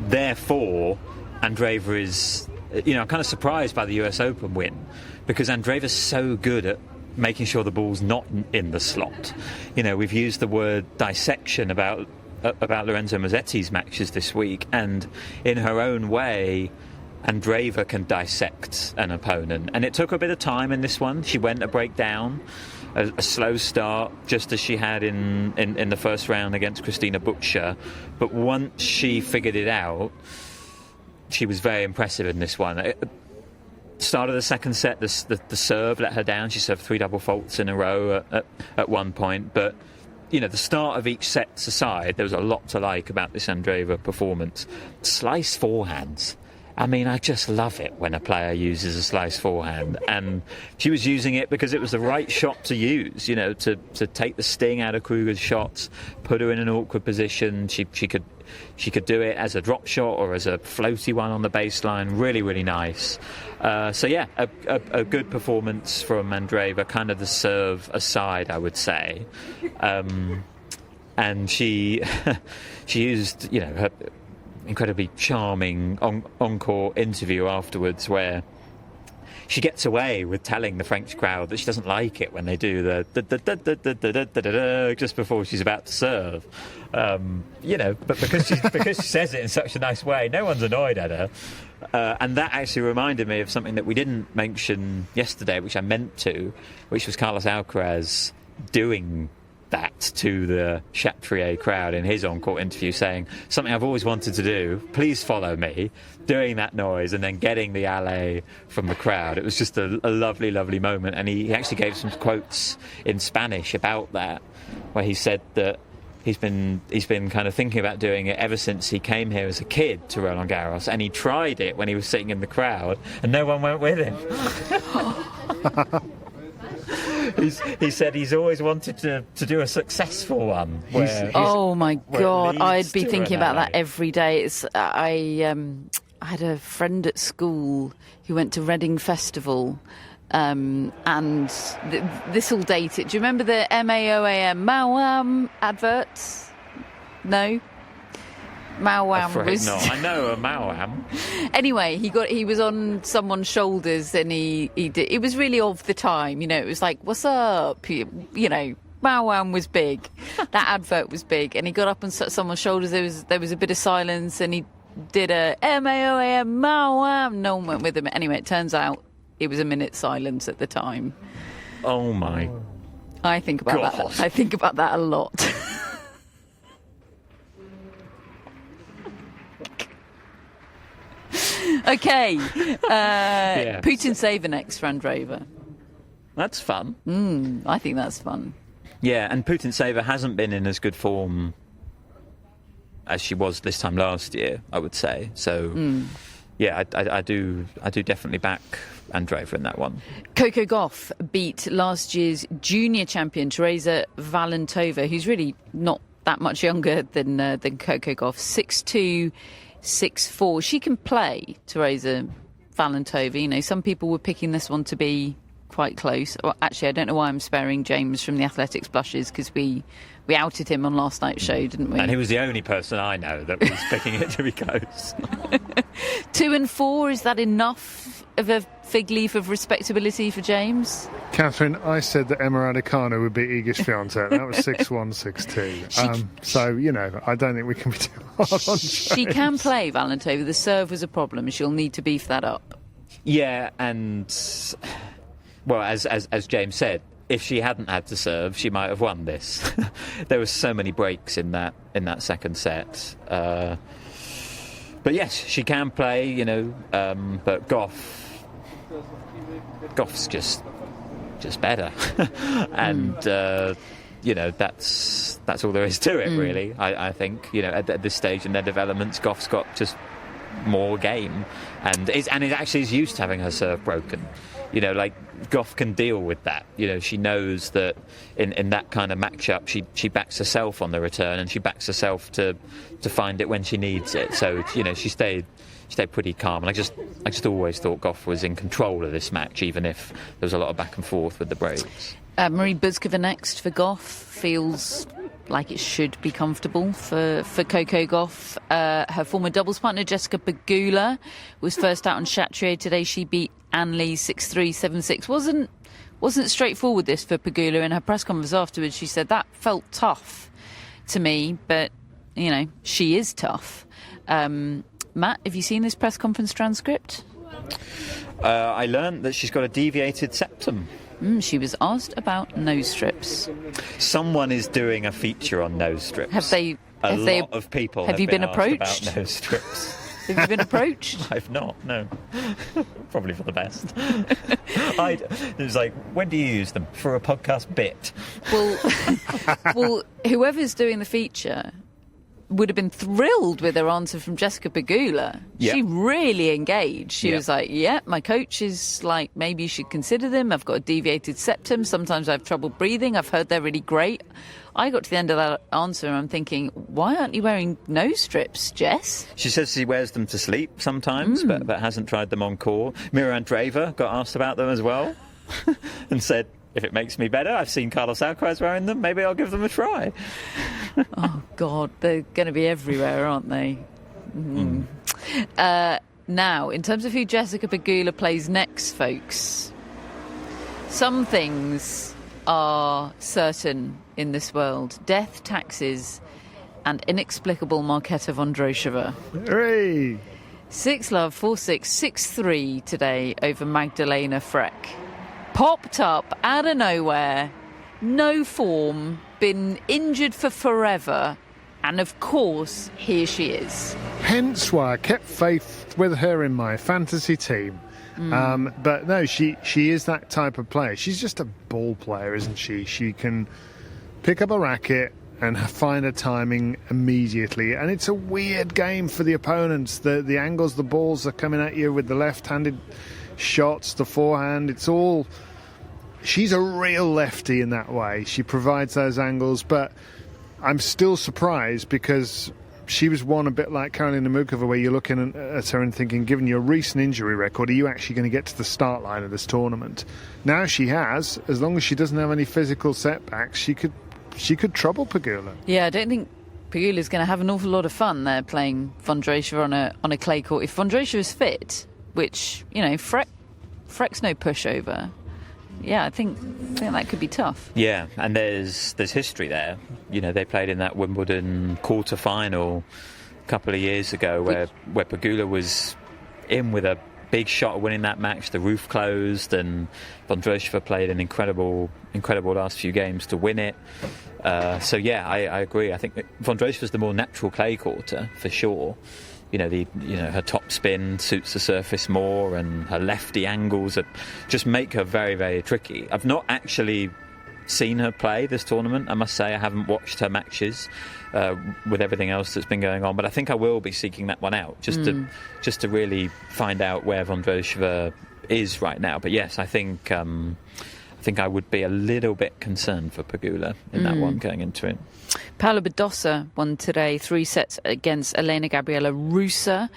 therefore, Andreeva is, I'm kind of surprised by the US Open win, because Andreeva's so good at making sure the ball's not in the slot. We've used the word dissection about Lorenzo Musetti's matches this week, and in her own way, Andreeva can dissect an opponent. And it took a bit of time in this one. She went a break down, a slow start, just as she had in the first round against Christina Butcher. But once she figured it out, she was very impressive in this one. Start of the second set, the serve let her down. She served 3 double faults in a row at one point. But, the start of each set aside, there was a lot to like about this Andreeva performance. Slice forehands. I mean, I just love it when a player uses a slice forehand. And she was using it because it was the right shot to use, to take the sting out of Kruger's shots, put her in an awkward position. She could do it as a drop shot or as a floaty one on the baseline. Really, really nice. So yeah, a good performance from Andreeva, kind of the serve aside, I would say. And she used, her incredibly charming encore interview afterwards, where she gets away with telling the French crowd that she doesn't like it when they do the just before she's about to serve. But because she says it in such a nice way, no one's annoyed at her. And that actually reminded me of something that we didn't mention yesterday, which I meant to, which was Carlos Alcaraz doing that to the Chatrier crowd in his on-court interview, saying, something I've always wanted to do, please follow me, doing that noise and then getting the alley from the crowd. It was just a lovely, lovely moment. And he actually gave some quotes in Spanish about that, where he said that he's been kind of thinking about doing it ever since he came here as a kid to Roland Garros, and he tried it when he was sitting in the crowd and no one went with him. He said he's always wanted to do a successful one. Oh my God, I'd be thinking about that every day. I had a friend at school who went to Reading Festival, and this will date it. Do you remember the MAOAM adverts? No? Mawam was... No, I know a Mawam. Anyway, he was on someone's shoulders, and he did. It was really of the time, it was like, what's up, Bow Wow was big. That advert was big, and he got up on someone's shoulders. There was a bit of silence, and he did a M-A-O-A-M, Bow Wow. No one went with him. Anyway, it turns out it was a minute's silence at the time. Oh my! I think about God. that. I think about that a lot. Okay, Putin Saver next for Andreeva. That's fun. I think that's fun. Yeah, and Putin-Sava hasn't been in as good form as she was this time last year, I would say. So, yeah, I do definitely back Andreeva in that one. Coco Goff beat last year's junior champion Teresa Valentova, who's really not that much younger than Coco Goff. 6'2", 6'4". She can play, Teresa Valentova. You know, some people were picking this one to be quite close. Well, actually, I don't know why I'm sparing James from the Athletics blushes, because we outed him on last night's show, didn't we? And he was the only person I know that was picking it to be close. 2 and 4, is that enough of a fig leaf of respectability for James? Catherine, I said that Emma Raducanu would beat Iga Świątek. That was 6-1, 6-2. So, you know, I don't think we can be too hard on James. She can play, Valentova. The serve was a problem. She'll need to beef that up. Yeah, and... Well, as James said, if she hadn't had to serve, she might have won this. There were so many breaks in that second set. But yes, she can play, you know. But Goff's just better, and you know, that's all there is to it, really. I think, you know, at this stage in their developments, Goff's got just more game, and it actually is used to having her serve broken. You know, like, Goff can deal with that. You know, she knows that in that kind of matchup, she backs herself on the return, and she backs herself to find it when she needs it. So, you know, she stayed pretty calm. And I just always thought Goff was in control of this match, even if there was a lot of back and forth with the breaks. Marie Buzkova next for Goff. Feels like it should be comfortable for Coco Goff. Her former doubles partner, Jessica Pegula, was first out on Chatrier today. She beat Anne Lee 6-3, 7-6. Wasn't straightforward, this, for Pegula. In her press conference afterwards, she said that felt tough to me, but, you know, she is tough. Matt, have you seen this press conference transcript? I learned that she's got a deviated septum. She was asked about nose strips. Someone is doing a feature on nose strips. A lot of people have been approached about nose strips. Have you been approached? I've not, no. Probably for the best. It was like, when do you use them? For a podcast bit. Well, whoever's doing the feature would have been thrilled with her answer from Jessica Pegula. Yep. She really engaged. She was like, my coach is like, maybe you should consider them. I've got a deviated septum. Sometimes I have trouble breathing. I've heard they're really great. I got to the end of that answer and I'm thinking, why aren't you wearing nose strips, Jess? She says she wears them to sleep sometimes, but hasn't tried them on court. Mirra Andreeva got asked about them as well and said, if it makes me better, I've seen Carlos Alcaraz wearing them, maybe I'll give them a try. Oh, God, they're going to be everywhere, aren't they? Now, in terms of who Jessica Pegula plays next, folks, some things are certain in this world. Death, taxes, and inexplicable Marketa Vondrousova. Hooray! 6-love, 4-6, 6-3 today over Magdalena Freck. Popped up out of nowhere, no form, been injured for forever, and of course, here she is. Hence why I kept faith with her in my fantasy team. But no, she is that type of player. She's just a ball player, isn't she? She can pick up a racket and find a timing immediately. And it's a weird game for the opponents. The angles, the balls are coming at you with the left-handed shots, the forehand. It's all... She's a real lefty in that way. She provides those angles, but I'm still surprised because she was one a bit like Karolina Mukova, where you're looking at her and thinking, given your recent injury record, are you actually going to get to the start line of this tournament? Now she has. As long as she doesn't have any physical setbacks, she could trouble Pegula. Yeah, I don't think Pegula's going to have an awful lot of fun there playing Vondrousova on a clay court. If Vondrousova's fit, which, you know, Freck's no pushover, yeah, I think that could be tough. Yeah, and there's history there. You know, they played in that Wimbledon quarter-final a couple of years ago where Pegula was in with a big shot of winning that match. The roof closed, and Vondrousova played an incredible last few games to win it. So yeah, I agree. I think Vondrousova's the more natural clay courter for sure. Her top spin suits the surface more, and her lefty angles just make her very, very tricky. I've not actually seen her play this tournament, I must say. I haven't watched her matches with everything else that's been going on, but I think I will be seeking that one out just to really find out where Vondrousova is right now. But yes, I think I would be a little bit concerned for Pegula in that one going into it. Paula Badosa won today 3 sets against Elena Gabriela Rusa.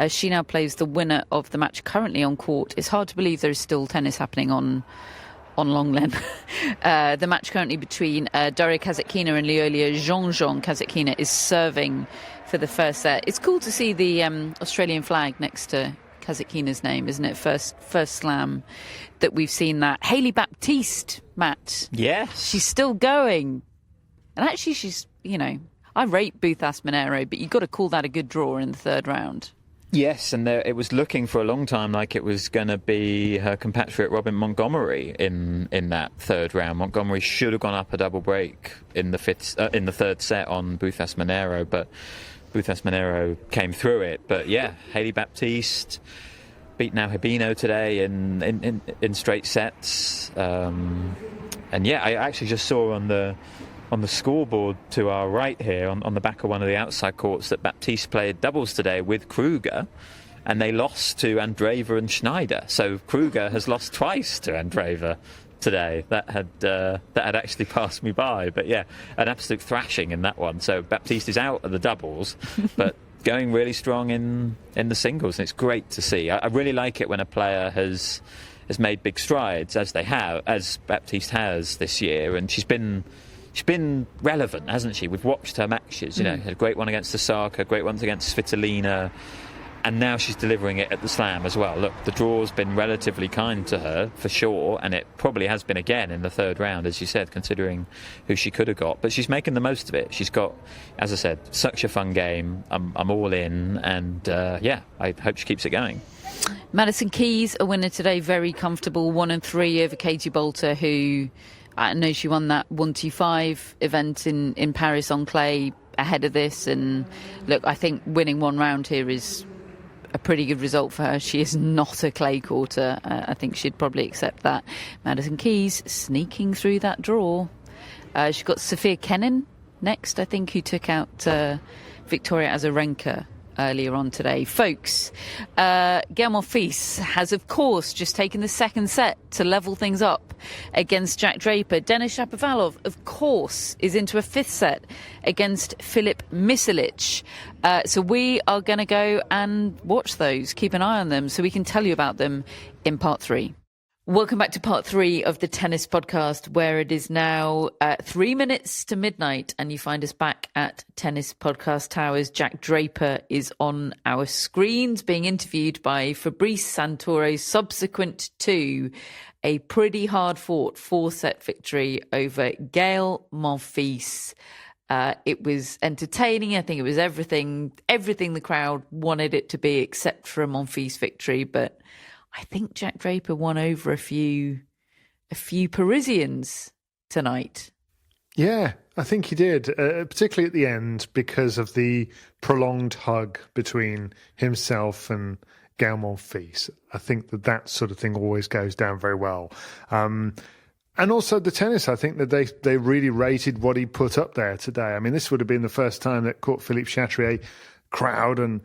She now plays the winner of the match currently on court. It's hard to believe there is still tennis happening on Longlen. The match currently between Daria Kasatkina and Leolia Jean-Jean Kasatkina is serving for the first set. It's cool to see the Australian flag next to Kasatkina's name, isn't it? First slam that we've seen that. Hayley Baptiste, Matt. Yes. She's still going. And actually she's, I rate Buthas Monero, but you've got to call that a good draw in the third round. Yes, and it was looking for a long time like it was going to be her compatriot Robin Montgomery in that third round. Montgomery should have gone up a double break in the third set on Buthas Monero, but Buthas Monero came through it. But yeah, Hayley Baptiste beat now Hibino today in straight sets. And yeah, I actually just saw on the scoreboard to our right here, on the back of one of the outside courts, that Baptiste played doubles today with Kruger, and they lost to Andreeva and Schneider. So Kruger has lost twice to Andreeva today. That had actually passed me by. But yeah, an absolute thrashing in that one. So Baptiste is out of the doubles, but going really strong in the singles, and it's great to see. I really like it when a player has made big strides, as Baptiste has this year, and she's been relevant, hasn't she? We've watched her matches, had a great one against Osaka, great ones against Svitolina, and now she's delivering it at the Slam as well. Look, the draw's been relatively kind to her, for sure, and it probably has been again in the third round, as you said, considering who she could have got. But she's making the most of it. She's got, as I said, such a fun game. I'm all in, and I hope she keeps it going. Madison Keys, a winner today, very comfortable, 1-3 over Katie Bolter, who... I know she won that 125 event in Paris on clay ahead of this. And look, I think winning one round here is a pretty good result for her. She is not a clay courter. I think she'd probably accept that. Madison Keys sneaking through that draw. She's got Sophia Kenin next, I think, who took out Victoria Azarenka earlier on today. Folks, Gael Monfils has, of course, just taken the second set to level things up against Jack Draper. Denis Shapovalov, of course, is into a fifth set against Filip Miselic. So we are going to go and watch those, keep an eye on them, so we can tell you about them in part 3. Welcome back to part 3 of the tennis podcast, where it is now 3 minutes to midnight, and you find us back at Tennis Podcast Towers. Jack Draper is on our screens, being interviewed by Fabrice Santoro, subsequent to a pretty hard-fought 4-set victory over Gael Monfils. It was entertaining. I think it was everything the crowd wanted it to be, except for a Monfils victory, but I think Jack Draper won over a few Parisians tonight. Yeah, I think he did, particularly at the end, because of the prolonged hug between himself and Gael Monfils. I think that sort of thing always goes down very well. And also the tennis, I think that they really rated what he put up there today. I mean, this would have been the first time that caught Philippe Chatrier crowd, and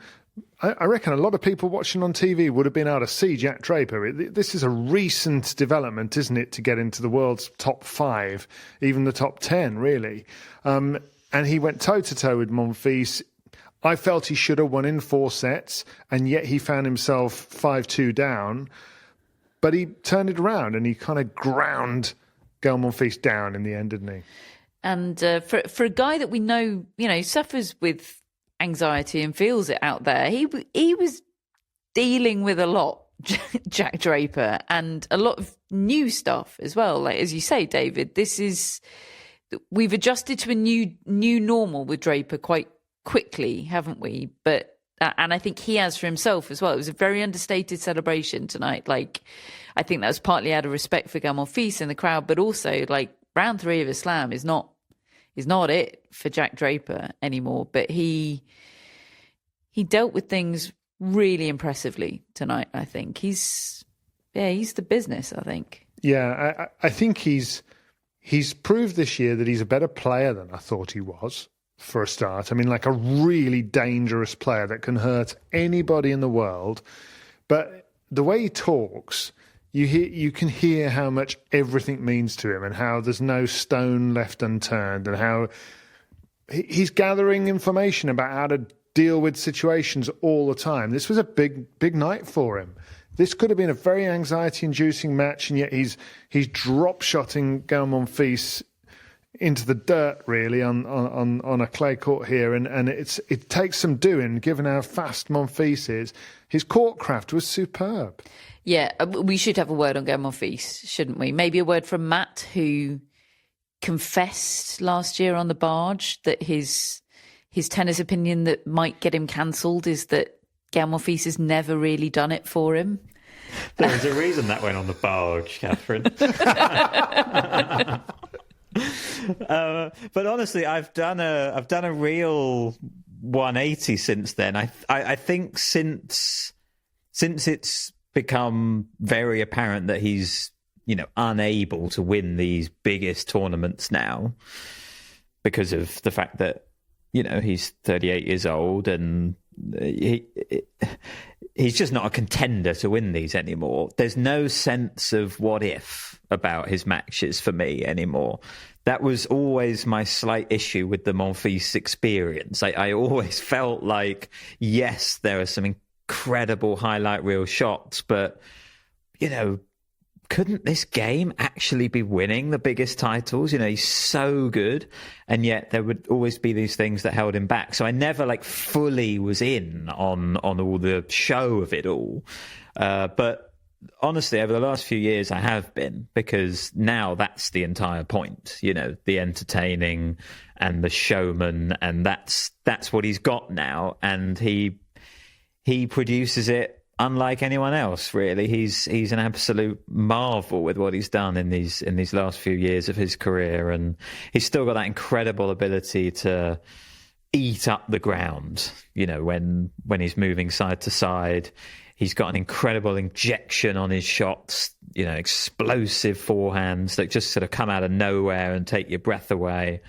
I reckon a lot of people watching on TV would have been able to see Jack Draper. This is a recent development, isn't it, to get into the world's top 5, even the top 10, really. And he went toe-to-toe with Monfils. I felt he should have won in 4 sets, and yet he found himself 5-2 down. But he turned it around, and he kind of ground Gael Monfils down in the end, didn't he? And for a guy that we know, suffers with anxiety and feels it out there, he was dealing with a lot Jack Draper, and a lot of new stuff as well. Like, as you say, David, we've adjusted to a new normal with Draper quite quickly, haven't we? But and I think he has for himself as well. It was a very understated celebration tonight. Like, I think that was partly out of respect for Gael Monfils in the crowd, but also like round 3 of a slam is not it for Jack Draper anymore. But he dealt with things really impressively tonight. I think he's the business. I think. Yeah, I think he's proved this year that he's a better player than I thought he was. For a start, I mean, like a really dangerous player that can hurt anybody in the world. But the way he talks, you can hear how much everything means to him, and how there's no stone left unturned, and how he's gathering information about how to deal with situations all the time. This was a big night for him. This could have been a very anxiety-inducing match, and yet he's drop-shotting Gael Monfils into the dirt, really, on a clay court here, and it takes some doing, given how fast Monfils is. His court craft was superb. Yeah, we should have a word on Gael Monfils, shouldn't we? Maybe a word from Matt, who confessed last year on the barge that his tennis opinion that might get him cancelled is that Gael Monfils has never really done it for him. There was a reason that went on the barge, Catherine. But honestly, I've done a real 180 since then. I think since it's become very apparent that he's unable to win these biggest tournaments now because of the fact that he's 38 years old and he's just not a contender to win these anymore. There's no sense of what if about his matches for me anymore. That was always my slight issue with the Monfils experience. I always felt like, yes, there are some incredible highlight reel shots, but, couldn't this game actually be winning the biggest titles? He's so good, and yet there would always be these things that held him back. So I never fully was in on all the show of it all. But honestly, over the last few years, I have been, because now that's the entire point, the entertaining and the showman, and that's what he's got now, and he produces it unlike anyone else, really. He's an absolute marvel with what he's done in these last few years of his career, and he's still got that incredible ability to eat up the ground, when he's moving side to side. He's got an incredible injection on his shots, explosive forehands that just sort of come out of nowhere and take your breath away.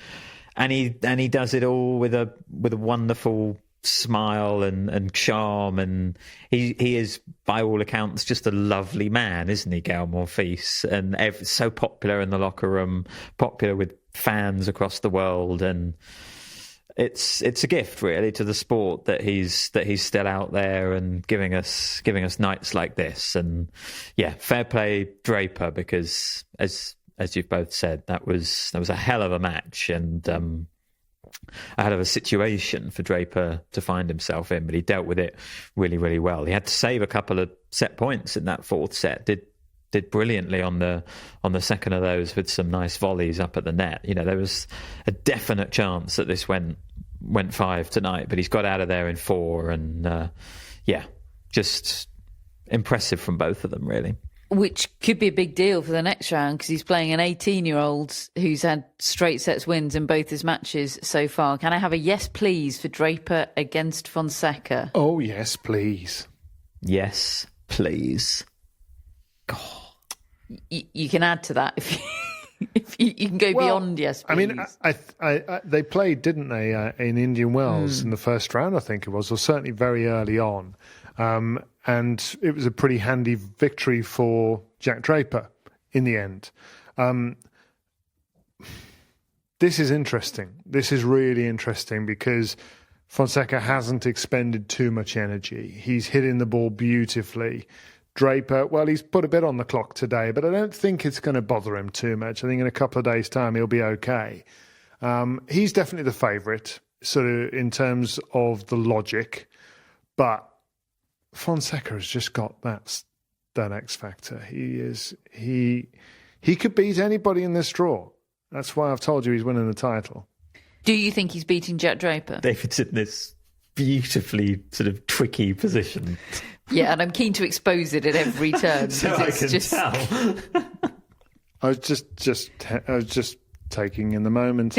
And he does it all with a wonderful smile and charm, and he is, by all accounts, just a lovely man, isn't he, Gael Monfils? And so popular in the locker room, popular with fans across the world, and it's a gift, really, to the sport that he's still out there and giving us nights like this. And yeah, fair play, Draper, because as you've both said, that was a hell of a match, and a hell of a situation for Draper to find himself in, but he dealt with it really, really well. He had to save a couple of set points in that fourth set. Did brilliantly on the second of those with some nice volleys up at the net. There was a definite chance that this went 5 tonight, but he's got out of there in 4, and just impressive from both of them, really. Which could be a big deal for the next round, because he's playing an 18-year-old who's had straight sets wins in both his matches so far. Can I have a yes, please, for Draper against Fonseca? Oh, yes, please. Yes, please. God. You can add to that if you can go beyond yes, please. I mean, I they played, didn't they, in Indian Wells in the first round, I think it was, or certainly very early on. And it was a pretty handy victory for Jack Draper in the end. This is interesting. This is really interesting, because Fonseca hasn't expended too much energy. He's hitting the ball beautifully. Draper, well, he's put a bit on the clock today, but I don't think it's going to bother him too much. I think in a couple of days' time he'll be okay. He's definitely the favourite, sort of in terms of the logic, but Fonseca has just got that X factor. He could beat anybody in this draw. That's why I've told you he's winning the title. Do you think he's beating Jack Draper? David's in this beautifully sort of tricky position. Yeah, and I'm keen to expose it at every turn. So I can tell. I was just taking in the moment.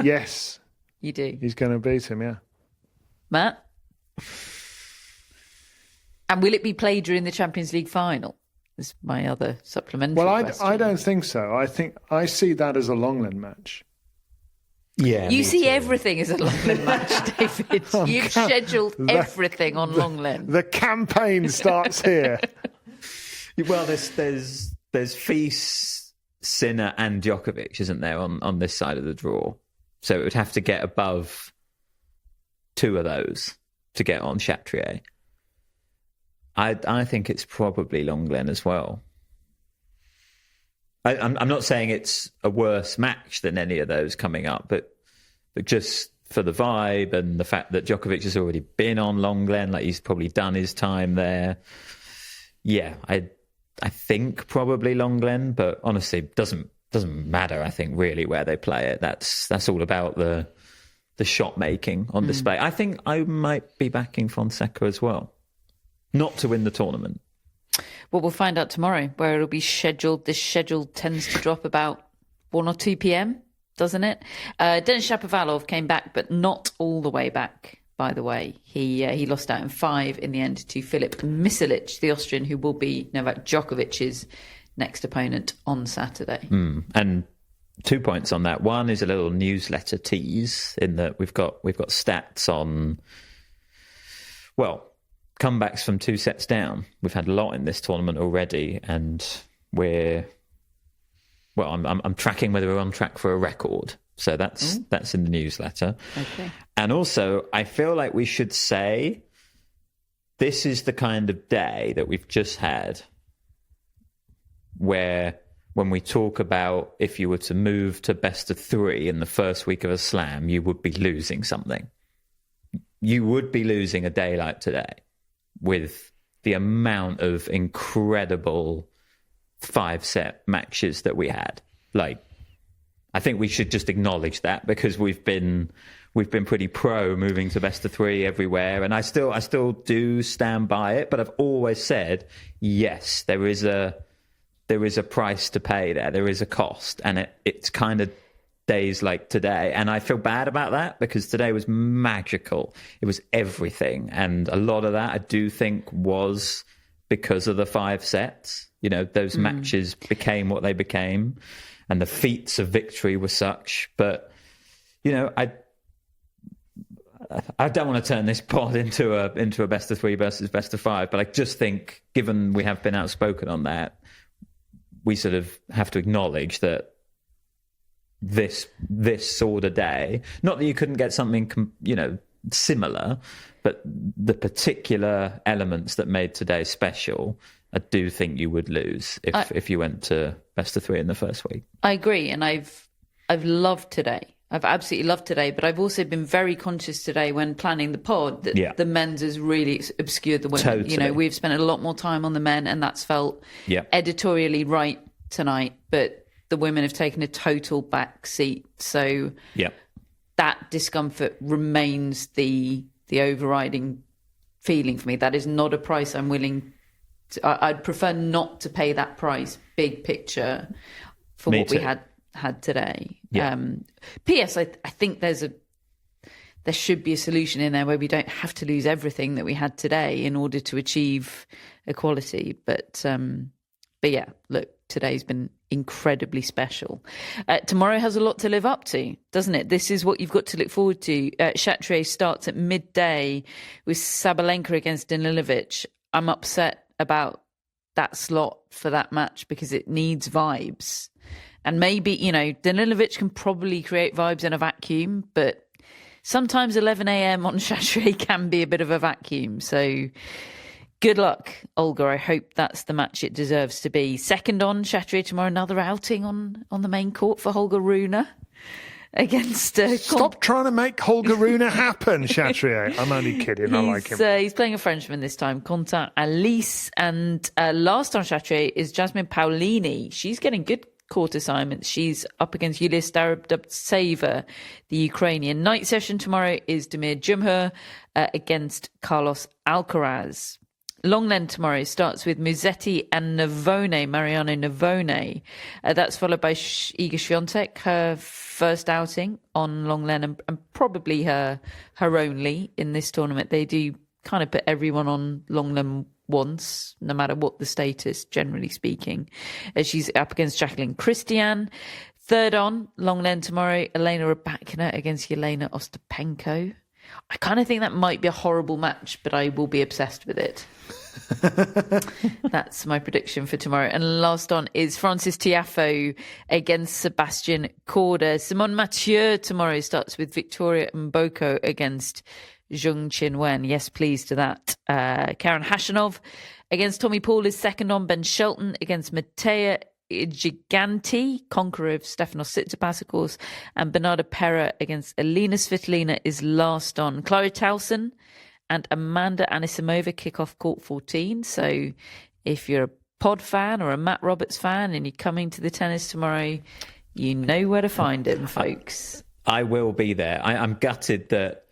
Yes. You do. He's going to beat him, yeah. Matt? And will it be played during the Champions League final? Is my other supplementary question. I don't think so. I see that as a Lenglen match. Yeah, you see everything as a Lenglen match, David. You've scheduled everything on Lenglen. The campaign starts here. Well, there's Fils, Sinner, and Djokovic, isn't there, on this side of the draw? So it would have to get above two of those to get on Chatrier. I think it's probably Lenglen as well. I'm not saying it's a worse match than any of those coming up, but just for the vibe and the fact that Djokovic has already been on Lenglen, like he's probably done his time there. Yeah, I think probably Lenglen, but honestly, doesn't matter. I think really where they play it. That's all about the shot making on display. I think I might be backing Fonseca as well, not to win the tournament. Well, we'll find out tomorrow where it'll be scheduled. This schedule tends to drop about 1 or 2 p.m, doesn't it? Denis Shapovalov came back, but not all the way back, by the way. He lost out in 5 in the end to Filip Miselic, the Austrian, who will be Novak Djokovic's next opponent on Saturday. And 2 points on that. One is a little newsletter tease in that we've got stats on, well, comebacks from 2 sets down. We've had a lot in this tournament already, and I'm tracking whether we're on track for a record. So that's in the newsletter. Okay. And also, I feel like we should say this is the kind of day that we've just had where when we talk about if you were to move to best of 3 in the first week of a slam, you would be losing something. You would be losing a day like today, with the amount of incredible 5-set matches that we had. Like, I think we should just acknowledge that, because we've been pretty pro moving to best of 3 everywhere, and I still do stand by it. But I've always said, yes, there is a price to pay there. There is a cost, and it's kind of days like today, and I feel bad about that because today was magical. It was everything, and a lot of that I do think was because of the 5 sets. You know, those matches became what they became, and the feats of victory were such. But you know, I don't want to turn this pod into a best of 3 versus best of 5, but I just think, given we have been outspoken on that, we sort of have to acknowledge that this sort of day, not that you couldn't get something, similar, but the particular elements that made today special, I do think you would lose if you went to best of 3 in the first week. I agree, and I've loved today. I've absolutely loved today, but I've also been very conscious today when planning the pod that the men's has really obscured the women. Totally. You know, we've spent a lot more time on the men, and that's felt editorially right tonight, but the women have taken a total back seat. So that discomfort remains the overriding feeling for me. That is not a price I'm willing to... I'd prefer not to pay that price, big picture, for what we had today. P.S. I think there should be a solution in there where we don't have to lose everything that we had today in order to achieve equality. But yeah, look, today's been incredibly special. Tomorrow has a lot to live up to, doesn't it? This is what you've got to look forward to. Chatrier starts at midday with Sabalenka against Danilovic. I'm upset about that slot for that match because it needs vibes. And maybe, Danilovic can probably create vibes in a vacuum, but sometimes 11 a.m. on Chatrier can be a bit of a vacuum. So good luck, Olga. I hope that's the match it deserves to be. Second on Chatrier tomorrow, another outing on the main court for Holger Rune. against... Stop trying to make Holger Rune happen, Chatrier. I'm only kidding. I like him. He's playing a Frenchman this time, Corentin Alice. And last on Chatrier is Jasmine Paolini. She's getting good court assignments. She's up against Yulia Starobtseva, the Ukrainian. Night session tomorrow is Damir Dzumhur against Carlos Alcaraz. Longland tomorrow starts with Musetti and Mariano Navone. That's followed by Iga Swiatek, her first outing on Longland and probably her only in this tournament. They do kind of put everyone on Longland once, no matter what the status, generally speaking. She's up against Jacqueline Christian. Third on Longland tomorrow, Elena Rybakina against Yelena Ostapenko. I kind of think that might be a horrible match, but I will be obsessed with it. That's my prediction for tomorrow. And last on is Francis Tiafoe against Sebastian Korda. Simone Mathieu tomorrow starts with Victoria Mboko against Zheng Qinwen. Yes, please to that. Karen Hashanov against Tommy Paul is second on. Ben Shelton against Matea Giganti, conqueror of Stefanos Tsitsipas, of course, and Bernarda Pera against Elina Svitolina is last on. Clara Towson and Amanda Anisimova kick off court 14. So if you're a pod fan or a Matt Roberts fan and you're coming to the tennis tomorrow, you know where to find him, folks. I will be there. I'm gutted that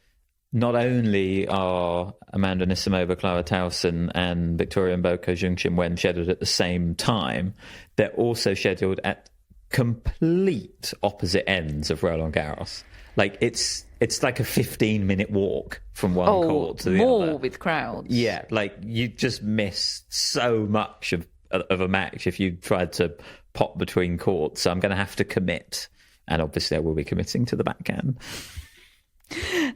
not only are Amanda Anisimova, Clara Towson and Victoria Mboko, Zheng Qinwen scheduled at the same time, they're also scheduled at complete opposite ends of Roland Garros. Like it's like a 15-minute walk from one court to the other. More with crowds. Yeah, like you just miss so much of a match if you tried to pop between courts. So I'm going to have to commit, and obviously I will be committing to the backhand.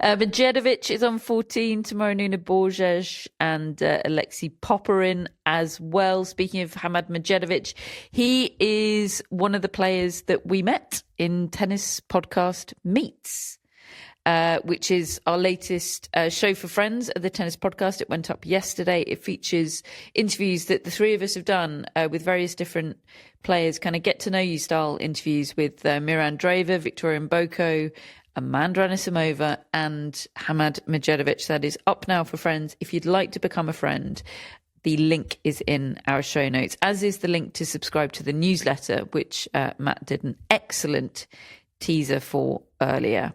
Medjedovic is on 14 tomorrow. Nuna Borges and Alexei Popyrin as well. Speaking of Hamad Medjedovic, he is one of the players that we met in Tennis Podcast Meets, which is our latest show for friends of the Tennis Podcast. It went up yesterday. It features interviews that the three of us have done with various different players, kind of get to know you style interviews with Mirra Andreeva, Victoria Mboko, Amanda Anisimova and Hamad Medjedovic. That is up now for friends. If you'd like to become a friend, the link is in our show notes, as is the link to subscribe to the newsletter, which Matt did an excellent teaser for earlier.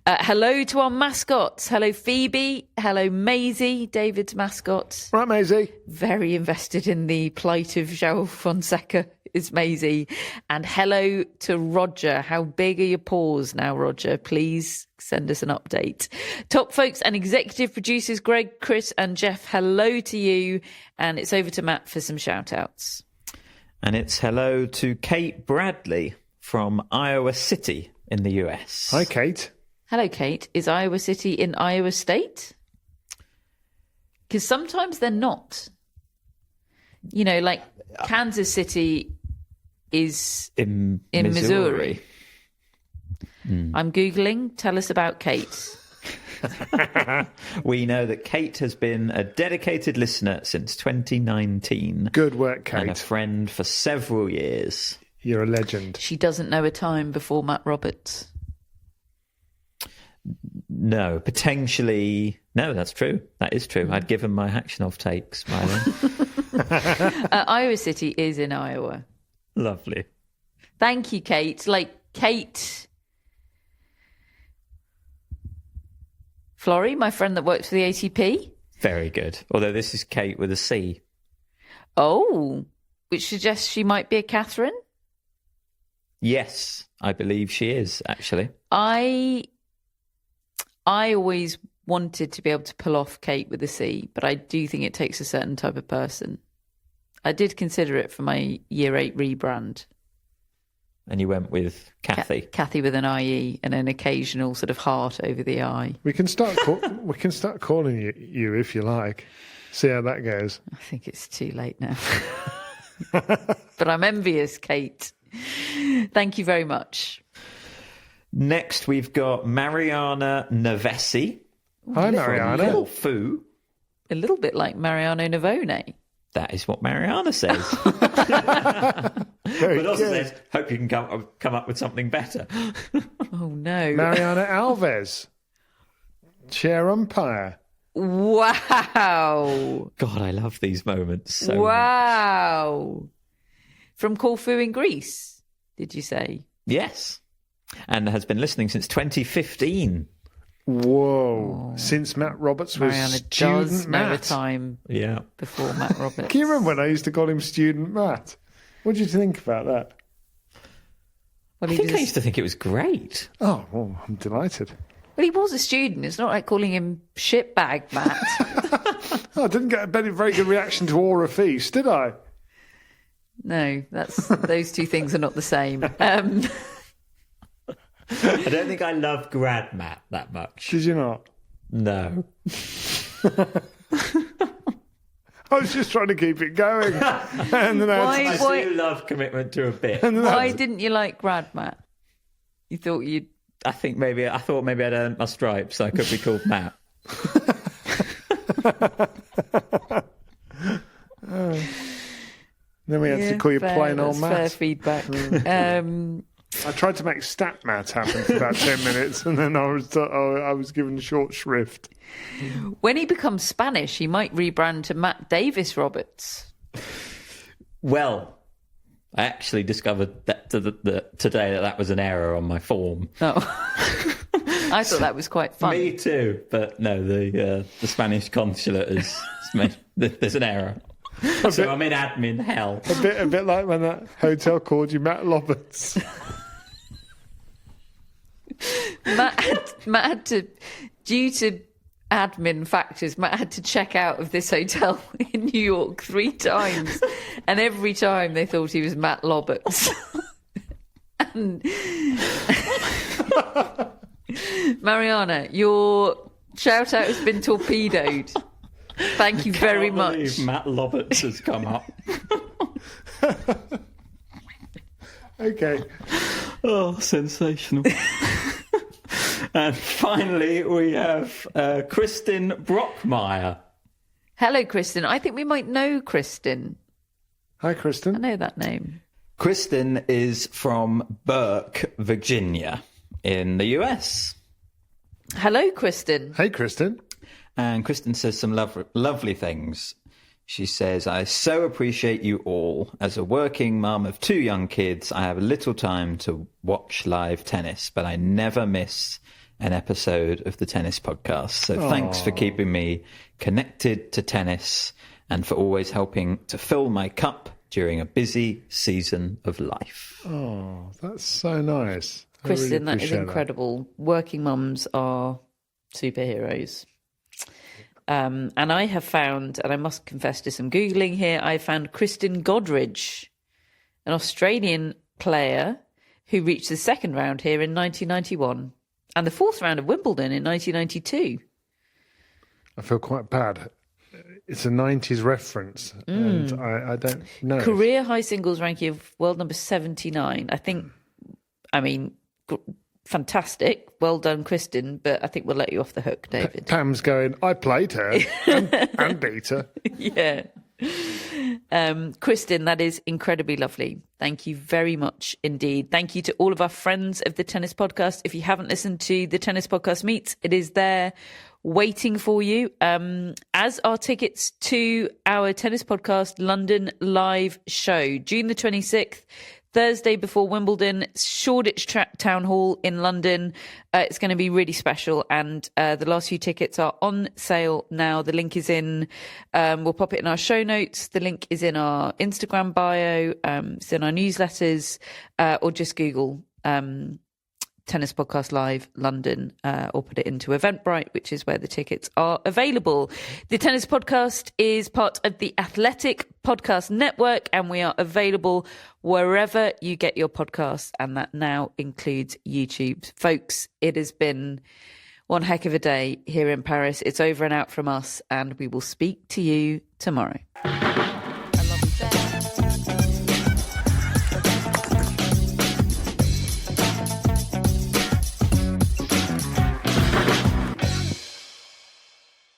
Hello to our mascots. Hello, Phoebe. Hello, Maisie, David's mascot. Right, Maisie. Very invested in the plight of João Fonseca is Maisie. And hello to Roger. How big are your paws now, Roger? Please send us an update. Top folks and executive producers, Greg, Chris and Jeff, hello to you. And it's over to Matt for some shout outs. And it's hello to Kate Bradley from Iowa City in the US. Hi, Kate. Hello, Kate. Is Iowa City in Iowa State? Because sometimes they're not. You know, like Kansas City is in Missouri. I'm Googling. Tell us about Kate. We know that Kate has been a dedicated listener since 2019. Good work, Kate. And a friend for several years. You're a legend. She doesn't know a time before Matt Roberts. No, potentially. No, that's true. That is true. I'd given my Hakshinov take, smiling. Iowa City is in Iowa. Lovely. Thank you, Kate. Like Kate Flory, my friend that works for the ATP. Very good. Although this is Kate with a C. Oh, which suggests she might be a Catherine? Yes, I believe she is, actually. I always wanted to be able to pull off Kate with a C, but I do think it takes a certain type of person. I did consider it for my Year 8 rebrand. And you went with Kathy. Kathy with an IE and an occasional sort of heart over the I. We can start calling you if you like. See how that goes. I think it's too late now. But I'm envious, Kate. Thank you very much. Next, we've got Mariana Navesi. Hi, Mariana. Little Foo. A little bit like Mariano Navone. That is what Mariana says. Very But also good. says, hope you can come up with something better. Oh, no. Mariana Alves, chair umpire. Wow. God, I love these moments so much. Wow. From Corfu in Greece, did you say? Yes. And has been listening since 2015. Whoa. Since Matt Roberts was Mariana student does know a Matt. time Yeah. before Matt Roberts. Can you remember when I used to call him student Matt? What did you think about that? Well, I he think I was- used to think it was great. Oh, well, I'm delighted. Well, he was a student. It's not like calling him shitbag Matt. Oh, I didn't get a very good reaction to Aura Feast, did I? No, those two things are not the same. I don't think I love Grad Matt that much. Did you not? No. I was just trying to keep it going. And then Why- I do love commitment to a bit. Why didn't you like Grad Matt? You thought you'd... I thought maybe I'd earned my stripes, so I could be called Matt. Then we had to call you fair, plain old that's Matt. fair feedback. I tried to make Stat Matt happen for about 10 minutes, and then I was given short shrift. When he becomes Spanish, he might rebrand to Matt Davis Roberts. Well, I actually discovered that today that was an error on my form. Oh. I thought that was quite fun. Me too, but no, the Spanish consulate has made there's an error. So I'm in admin hell. A bit like when that hotel called you Matt Roberts. Matt had to, due to admin factors, Matt had to check out of this hotel in New York 3 times. And every time they thought he was Matt Roberts. And Mariana, your shout out has been torpedoed. Thank you very Can't believe much. Matt Roberts has come up. Okay. Oh, sensational. And finally, we have Kristin Brockmeyer. Hello, Kristen. I think we might know Kristen. Hi, I Kristen. know that name. Kristin is from Burke, Virginia, in the US. Hello, Kristen. Hey, Kristen. And Kristin says some lovely things. She says, I so appreciate you all. As a working mum of 2 young kids, I have little time to watch live tennis, but I never miss an episode of the tennis podcast. So thanks for keeping me connected to tennis and for always helping to fill my cup during a busy season of life. Oh, that's so nice. I Kristen, really that is appreciate incredible. Working mums are superheroes. And I have found, and I must confess to some Googling here, I found Kristen Godridge, an Australian player who reached the second round here in 1991 and the fourth round of Wimbledon in 1992. I feel quite bad. It's a 90s reference, and I don't know. Career high singles ranking of world number 79. Fantastic. Well done, Kristen, but I think we'll let you off the hook, David. Pam's going, I played her and beat her. Yeah. Kristen, that is incredibly lovely. Thank you very much indeed. Thank you to all of our friends of the Tennis Podcast. If you haven't listened to the Tennis Podcast Meets, it is there waiting for you, as are tickets to our Tennis Podcast London live show, June the 26th. Thursday before Wimbledon, Shoreditch Town Hall in London. It's going to be really special, and the last few tickets are on sale now. The link is in, we'll pop it in our show notes. The link is in our Instagram bio, it's in our newsletters, or just Google Tennis Podcast Live London, or put it into Eventbrite, which is where the tickets are available. The Tennis Podcast is part of the Athletic Podcast Network, and we are available wherever you get your podcasts, and that now includes YouTube. Folks, it has been one heck of a day here in Paris. It's over and out from us, and we will speak to you tomorrow.